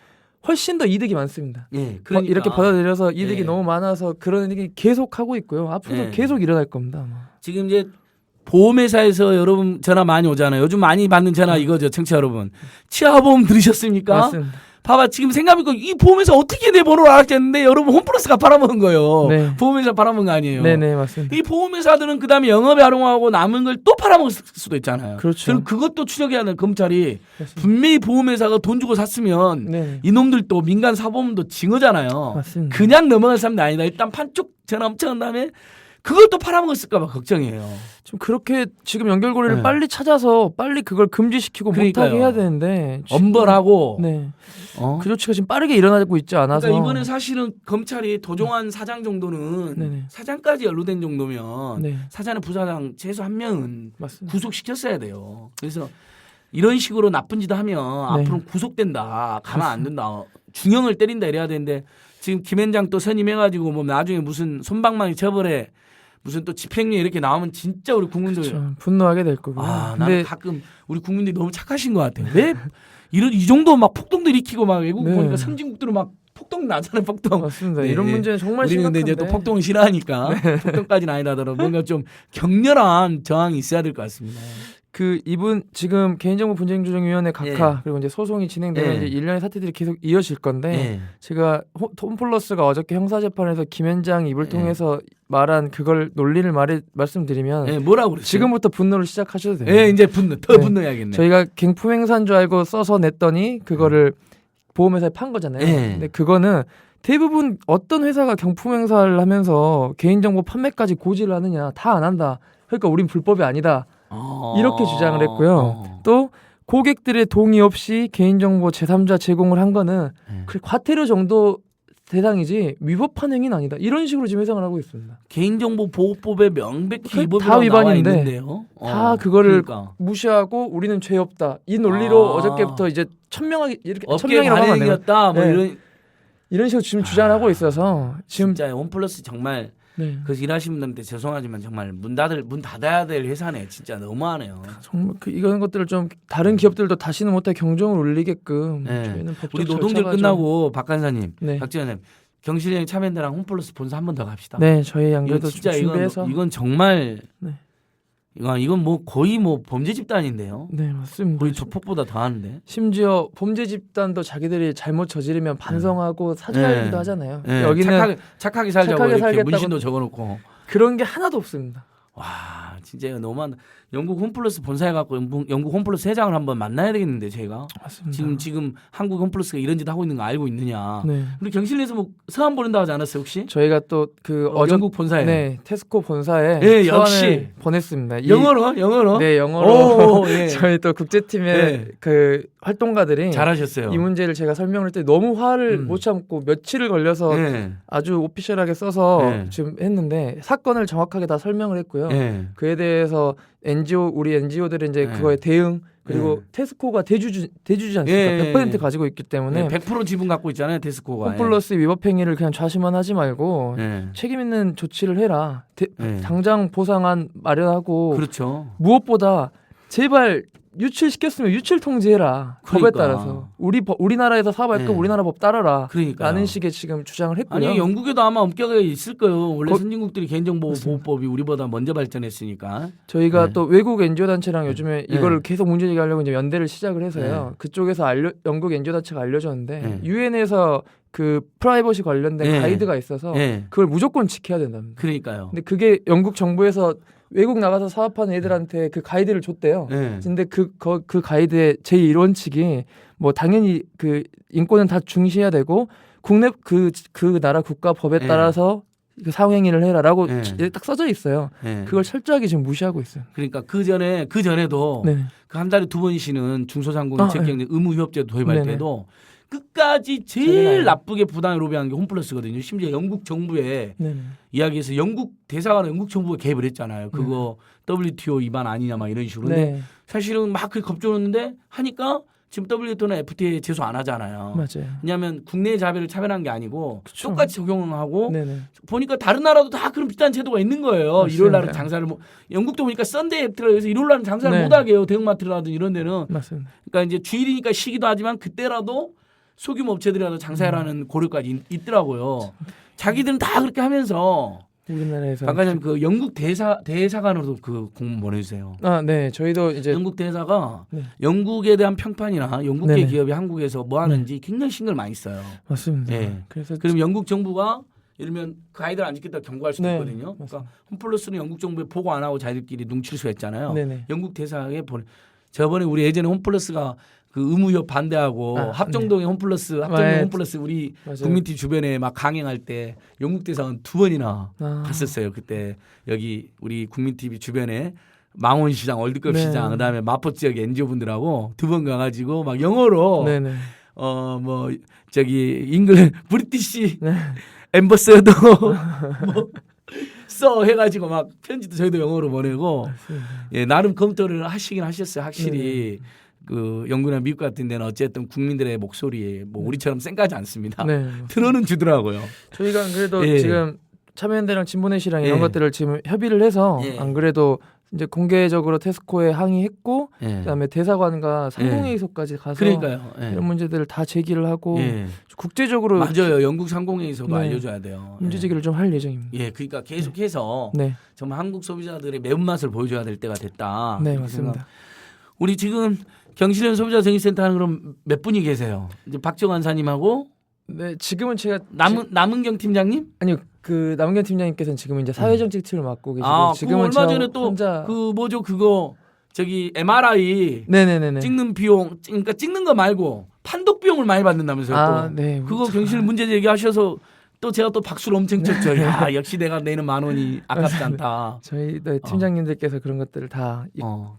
훨씬 더 이득이 많습니다. 예, 그러니까 이렇게 받아들여서 이득이 네. 너무 많아서 그런 일이 계속 하고 있고요. 앞으로도 네. 계속 일어날 겁니다. 아마. 지금 이제 보험회사에서 여러분 전화 많이 오잖아요. 요즘 많이 받는 전화 이거죠, 청취자 여러분. 치아보험 들으셨습니까? 맞습니다. 봐봐 지금 생각해보니까 이 보험회사 어떻게 내 번호를 알았겠는데 여러분 홈플러스가 팔아먹은 거예요. 네. 보험회사 팔아먹은 거 아니에요. 네네 맞습니다. 이 보험회사들은 그다음에 영업에 활용하고 남은 걸 또 팔아먹을 수도 있잖아요. 그렇죠. 그럼 그것도 추적해야 하는 검찰이 맞습니다. 분명히 보험회사가 돈 주고 샀으면 네. 이놈들도 민간 사보험도 징어잖아요. 맞습니다. 그냥 넘어갈 사람도 아니다. 일단 판쪽 전화 엄청 한 다음에 그걸 또 팔아먹었을까 봐 걱정이에요. 좀 그렇게 지금 연결고리를 네. 빨리 찾아서 빨리 그걸 금지시키고 그러니까요. 못하게 해야 되는데 지금- 엄벌하고 네. 어? 그 조치가 지금 빠르게 일어나고 있지 않아서 그러니까 이번에 사실은 검찰이 도종환 사장 정도는 네네. 사장까지 연루된 정도면 네. 사장은 부사장 최소 한 명은 맞습니다. 구속시켰어야 돼요. 그래서 이런 식으로 나쁜 짓 하면 네. 앞으로 구속된다. 가만 안 둔다. 중형을 때린다 이래야 되는데 지금 김현장 또 선임해가지고 뭐 나중에 무슨 손방망이 처벌에 무슨 또 집행유예 이렇게 나오면 진짜 우리 국민들 그렇죠. 분노하게 될 거고요. 나는 근데 가끔 우리 국민들이 너무 착하신 것 같아요. 왜 이 정도 막 폭동들 일으키고 막 외국 네. 보니까 선진국들은 막 폭동 나잖아요. 폭동. 맞습니다. 네. 이런 문제는 정말 우리는 근데 심각한데 이제 또 폭동을 싫어하니까 폭동까지는 아니라더라도 뭔가 좀 격렬한 저항이 있어야 될 것 같습니다. 그 이분 지금 개인정보 분쟁조정위원회 각하 예. 그리고 이제 소송이 진행되면 예. 이제 일련의 사태들이 계속 이어질 건데 네. 제가 홈플러스가 어저께 형사재판에서 김현장 입을 예. 통해서 말한 그걸 논리를 말씀드리면 네, 뭐라고 그랬어요? 지금부터 분노를 시작하셔도 돼요. 예, 이제 더 네. 분노해야겠네. 저희가 갱품행사인 줄 알고 써서 냈더니 그거를 보험회사에 판 거잖아요. 예. 근데 그거는 대부분 어떤 회사가 경품행사를 하면서 개인정보 판매까지 고지를 하느냐 다 안 한다. 그러니까 우린 불법이 아니다. 이렇게 주장을 했고요. 또 고객들의 동의 없이 개인정보 제3자 제공을 한 거는 그 과태료 정도 대상이지 위법한 행위는 아니다. 이런 식으로 지금 해석을 하고 있습니다. 개인정보 보호법에 명백히 그 위법이 다 나와 위반인데 있는데요. 다 그거를 그러니까. 무시하고 우리는 죄 없다. 이 논리로 아. 어저께부터 이제 천명하게 이렇게 업계 천명이라고 하면 안 돼요. 관행이었다. 뭐 네. 이런 이런 식으로 지금 주장을 하고 있어서 지금 진짜 홈플러스 정말 네. 그래서 일하시는 분들한테 죄송하지만 정말 문 닫아야 될 회사네. 진짜 너무하네요. 정말 이런 것들을 좀 다른 기업들도 다시는 못하게 경종을 울리게끔 네. 저희는 법적 우리 노동절 절차가 좀- 끝나고 박 간사님, 네. 박지원님 경실형 참여연대랑 홈플러스 본사 한 번 더 갑시다. 네, 저희 안 이건 그래도 진짜 좀 준비해서 이건 정말 네. 이건 뭐 거의 뭐 범죄 집단인데요. 네, 맞습니다. 거의 조폭보다 더하는데. 심지어 범죄 집단도 자기들이 잘못 저지르면 반성하고 사죄하기도 네. 하잖아요. 네, 여기는 착하게 살자고 착하게 이렇게 살겠다고. 문신도 적어놓고. 그런 게 하나도 없습니다. 와 진짜 이거 너무한. 영국 홈플러스 본사에 갖고 영국 홈플러스 회장을 한번 만나야 되겠는데 저희가 맞습니다. 지금 한국 홈플러스가 이런 짓 하고 있는 거 알고 있느냐. 네. 우리 경실에서 뭐 서한 보낸다 하지 않았어요 혹시? 저희가 또 그 영국 본사에. 네, 테스코 본사에 예, 서한을 역시. 보냈습니다. 영어로? 네, 영어로. 오, 예. 저희 또 국제팀의 네. 그 활동가들이 잘하셨어요. 이 문제를 제가 설명을 할 때 너무 화를 음. 못 참고 며칠을 걸려서 예. 아주 오피셜하게 써서 네. 지금 했는데 사건을 정확하게 다 설명을 했고요. 예. 그에 대해서 우리 NGO들은 이제 네. 그거에 대응 그리고 네. 테스코가 대주지 않습니까? 예. 100% 가지고 있기 때문에 100% 지분 갖고 있잖아요 테스코가. 홈플러스 위법 행위를 그냥 좌시만 하지 말고 예. 책임 있는 조치를 해라. 예. 당장 보상안 마련하고 그렇죠. 무엇보다 제발 유출시켰으면 유출 통지해라. 법에 그러니까. 따라서 우리나라에서 사업할 거 네. 우리나라 법 따라라. 그러니까. 라는 식의 지금 주장을 했고요. 아니 영국에도 아마 엄격하게 있을 거예요. 원래 거- 선진국들이 개인정보보호법이 우리보다 먼저 발전했으니까. 저희가 네. 또 외국 NGO 단체랑 요즘에 네. 이거를 계속 문제 제기하려고 이제 연대를 시작을 해서요. 네. 그쪽에서 영국 NGO 단체가 알려줬는데 네. 유엔에서 그 프라이버시 관련된 네. 가이드가 있어서 예. 그걸 무조건 지켜야 된답니다. 그러니까요. 근데 그게 영국 정부에서 외국 나가서 사업하는 애들한테 그 가이드를 줬대요. 예. 근데 그 가이드의 제1원칙이 뭐 당연히 그 인권은 다 중시해야 되고 국내 그 나라 국가 법에 예. 따라서 그 상행위를 해라라고 예. 딱 써져 있어요. 예. 그걸 철저하게 지금 무시하고 있어요. 그러니까 그 전에도 네. 그 한 달에 2번 쉬는 중소상공인 아, 체육경제 의무 휴업제 도입할 네네. 때도 끝까지 장난 제일 아니에요. 나쁘게 부당을 로비한 게 홈플러스거든요. 심지어 영국 정부에 네. 이야기해서 영국 대사관은 영국 정부가 개입을 했잖아요. 그거 WTO 위반 아니냐 막 이런 식으로. 근데 네. 사실은 막 그렇게 겁주는데 하니까 지금 WTO나 FTA 제소 안 하잖아요. 맞아요. 왜냐하면 국내 자회를 차별한 게 아니고 그쵸. 똑같이 적용하고 네네. 보니까 다른 나라도 다 그런 비슷한 제도가 있는 거예요. 맞습니다. 일요일 날은 장사를 영국도 보니까 썬데이 애프터라 해서 일요일 날은 장사를 네. 못 하게 해요. 대형마트라든 이런 데는. 맞습니다. 그러니까 이제 주일이니까 쉬기도 하지만 그때라도 소규모 업체들이라도 장사하라는 고려까지 있더라고요. 자기들은 다 그렇게 하면서 우리나라에서 방금 그 영국 대사관으로도 그 공문 보내주세요. 네. 저희도 이제 영국 대사가 네. 영국에 대한 평판이나 영국계 네네. 기업이 한국에서 뭐 하는지 굉장히 신경을 많이 써요. 맞습니다. 네. 그래서 그럼 영국 정부가 예를 들면 그 아이들 안 지켰다 경고할 수도 네, 있거든요. 그러니까 홈플러스는 영국 정부에 보고 안 하고 자기들끼리 눈치를 했잖아요. 네네. 영국 대사에 저번에 우리 예전에 홈플러스가 그 의무협 반대하고 합정동의 홈플러스 우리 맞아요. 국민티 주변에 막 강행할 때 영국 대사관 2번이나 아. 갔었어요. 그때 여기 우리 국민TV 주변에 망원시장, 월드컵 네. 시장, 그다음에 마포 지역 NGO 분들하고 2번 가가지고 막 영어로 네네. 뭐 저기 브리티시 네. 엠버서더 써 해가지고 막 편지도 저희도 영어로 보내고 예 나름 검토를 하시긴 하셨어요. 확실히 그 영국이나 미국 같은 데는 어쨌든 국민들의 목소리에 뭐 우리처럼 센가지 않습니다. 네. 들어는 주더라고요. 저희가 안 그래도 예. 지금 참여연대랑 진보넷이랑 이런 예. 것들을 지금 협의를 해서 예. 안 그래도 이제 공개적으로 테스코에 항의했고 예. 그다음에 대사관과 상공회의소까지 가서 그러니까요. 예. 이런 문제들을 다 제기를 하고 예. 국제적으로 맞아요. 영국 상공회의소도 네. 알려줘야 돼요. 문제 예. 제기를 좀 할 예정입니다. 예, 그러니까 계속해서 네, 정말 한국 소비자들의 매운맛을 보여줘야 될 때가 됐다. 네 이렇게 맞습니다. 생각. 우리 지금 경실련 소비자 정의센터는 그럼 몇 분이 계세요? 이제 박정환 사님하고 네, 지금은 제가 남은경 팀장님? 아니요 그 남경 팀장님께서는 지금 이제 사회정책팀을 맡고 계시고 아, 지금은 얼마 저 전에 또 혼자 그 뭐죠 그거 저기 MRI 네네네네 찍는 비용, 그러니까 찍는 거 말고 판독 비용을 많이 받는다면서요? 아, 또. 네. 그거 경실 문제 제기하셔서 또 제가 또 박수를 엄청 쳤죠. 야, 역시 내가 내는 10,000원이 아깝지 않다. 저희 네, 팀장님들께서 그런 것들을 다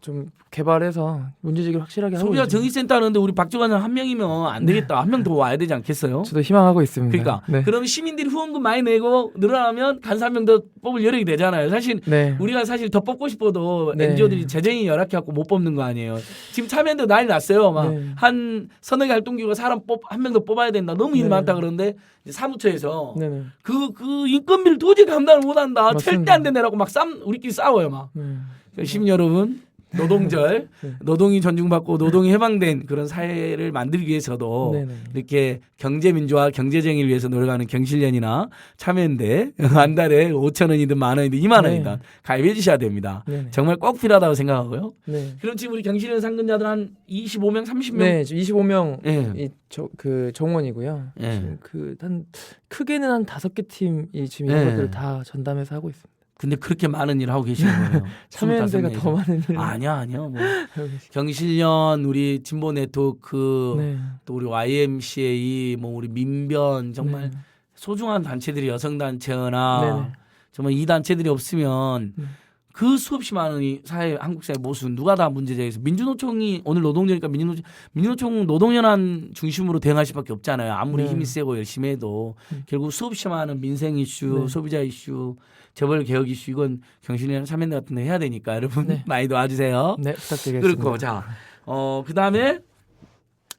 좀 개발해서 문제제기를 확실하게 하고 소비자 있습니다. 정의센터 하는데 우리 박정환 한 명이면 안 되겠다. 한 명 더 와야 되지 않겠어요? 저도 희망하고 있습니다. 그러니까 네. 그럼 시민들이 후원금 많이 내고 늘어나면 간사 한 명 더 뽑을 여력이 되잖아요. 사실 네. 우리가 사실 더 뽑고 싶어도 네. NGO들이 재정이 열악해갖고 못 뽑는 거 아니에요. 지금 참여연대 난리 났어요. 막 네. 한 서너 개 활동기구가 사람 한 명 더 뽑아야 된다. 너무 일 네. 많다 그러는데 이제 사무처에서 네네. 그 인건비를 도저히 감당을 못한다. 맞습니다. 절대 안 된다라고 막 우리끼리 싸워요 막. 시민 여러분, 노동절, 네. 노동이 존중받고 노동이 해방된 그런 사회를 만들기 위해서도 네네. 이렇게 경제민주화, 경제정의를 위해서 노력하는 경실련이나 참여연대 한 달에 5,000원이든 10,000원이든 20,000원이든 네. 가입해 주셔야 됩니다. 네네. 정말 꼭 필요하다고 생각하고요. 네. 그럼 지금 우리 경실련 상근자들 한 25명, 30명? 네, 지금 25명 예. 그 정원이고요. 예. 지금 한 크게는 한 5개 팀이 지금 예. 이런 것들을 다 전담해서 하고 있습니다. 근데 그렇게 많은 일을 하고 계시는 거예요. 참여연대가 25명이서. 더 많은 일을 아니야. 뭐 하고 계십니다. 경실련, 우리 진보 네트워크, 네. 또 우리 YMCA, 뭐 우리 민변 정말 네. 소중한 단체들이 여성 단체나 네네. 정말 이 단체들이 없으면 네. 그 수없이 많은 이 사회 한국 사회 모순 누가 다 문제제기해서 민주노총이 오늘 노동절이니까 민주노총 노동연합 중심으로 대응할 수밖에 없잖아요. 아무리 네. 힘이 세고 열심히 해도 결국 수없이 많은 민생 이슈, 네. 소비자 이슈, 재벌 개혁 이슈 이건 경실련 참여연대 같은 데 해야 되니까 여러분 네. 많이 도와주세요. 네, 부탁드리겠습니다. 그렇고 자, 그다음에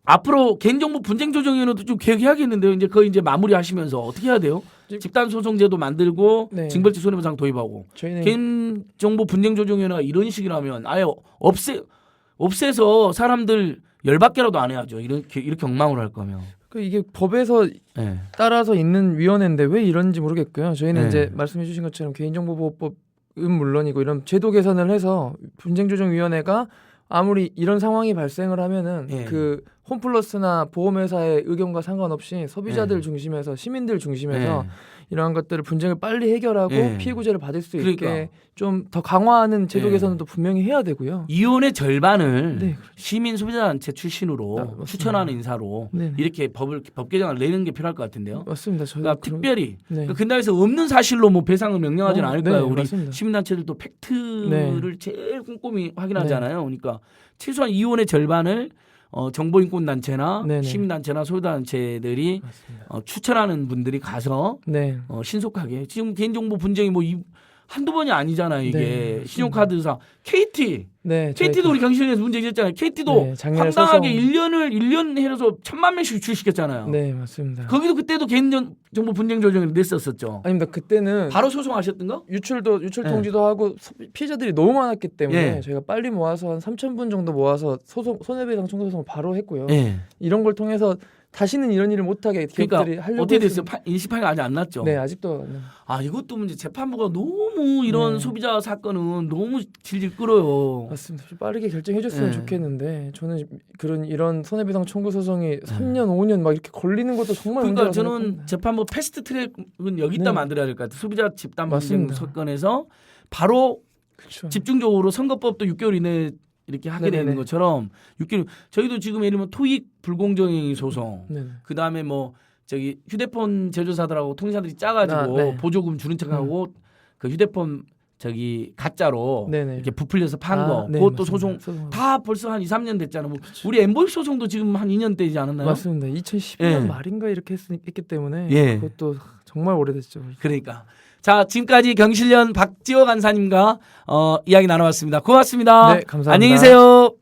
앞으로 개인정보 분쟁조정위원회도 좀 개혁해야겠는데요. 이제 그거 이제 마무리하시면서 어떻게 해야 돼요? 집단소송제도 만들고 네. 징벌적 손해배상 도입하고 저희는 개인정보 분쟁조정위원회가 이런 식이라면 아예 없애서 사람들 열받게라도 안 해야죠. 이렇게 엉망으로 할 거면. 이게 법에서 네. 따라서 있는 위원회인데 왜 이런지 모르겠고요. 저희는 네. 이제 말씀해 주신 것처럼 개인정보보호법은 물론이고 이런 제도 개선을 해서 분쟁조정위원회가 아무리 이런 상황이 발생을 하면은 네. 그 홈플러스나 보험회사의 의견과 상관없이 소비자들 네. 중심에서 시민들 중심에서 네. 이러한 것들을 분쟁을 빨리 해결하고 네. 피해 구제를 받을 수 그러니까. 있게 좀 더 강화하는 제도 네. 개선도 분명히 해야 되고요. 이혼의 절반을 네, 시민 소비자단체 출신으로 맞습니다. 추천하는 인사로 네. 이렇게 법 개정을 내는 게 필요할 것 같은데요. 맞습니다. 저도 그러니까 그런- 특별히 네. 그날에서 없는 사실로 뭐 배상을 명령하지는 않을 네, 거예요. 우리 맞습니다. 시민단체들도 팩트를 제일 꼼꼼히 확인하잖아요. 그러니까 최소한 이혼의 절반을 정보인권단체나 네네. 시민단체나 소유단체들이 맞습니다. 추천하는 분들이 가서 네. 신속하게 지금 개인정보 분쟁이 뭐 한두 번이 아니잖아요. 이게 네, 신용카드사 KT 네, KT도 우리 경실련에서 문제 있었잖아요. KT도 네, 작년에 황당하게 소송- 1년 해서 1,000만 명씩 출시켰잖아요. 네, 맞습니다. 거기도 그때도 개인정보 분쟁 조정을 냈었었죠. 아닙니다. 그때는 바로 소송하셨던가? 유출 네. 통지도 하고 피해자들이 너무 많았기 때문에 예. 저희가 빨리 모아서 한 3,000분 정도 모아서 손해배상 청구 소송을 바로 했고요. 예. 이런 걸 통해서 다시는 이런 일을 못하게 기업들이 그러니까 하려고 어떻게 됐어요? 했습니다. 인식판이 아직 안 났죠. 네, 아직도 네. 아 이것도 문제. 재판부가 너무 이런 네. 소비자 사건은 너무 질질 끌어요. 맞습니다. 좀 빠르게 결정해줬으면 네. 좋겠는데 저는 이런 손해배상 청구 소송이 3년, 5년 막 이렇게 걸리는 것도 정말 그러니까 문제라고 저는 생각합니다. 재판부 패스트 트랙은 여기다 네. 만들어야 될 것 같아요. 소비자 집단 분쟁 맞습니다. 사건에서 바로 그렇죠. 집중적으로 선거법도 6개월 이내에 이렇게 하게 네네네. 되는 것처럼 6개월 저희도 지금 예를 들면 토익 불공정행위 소송 네. 그 다음에 뭐 저기 휴대폰 제조사들하고 통신사들이 짜가지고 네. 보조금 주는 척하고 그 휴대폰 저기 가짜로 네네. 이렇게 부풀려서 판 거 네, 그것도 맞습니다. 소송 다 벌써 한 2, 3년 됐잖아요. 뭐 우리 엠보이 소송도 지금 한 2년 되지 않았나요? 맞습니다. 2012년 예. 말인가 이렇게 했기 때문에 예. 그것도 정말 오래됐죠. 그러니까 자 지금까지 경실련 박지호 간사님과 이야기 나눠봤습니다. 고맙습니다. 네, 감사합니다. 안녕히 계세요.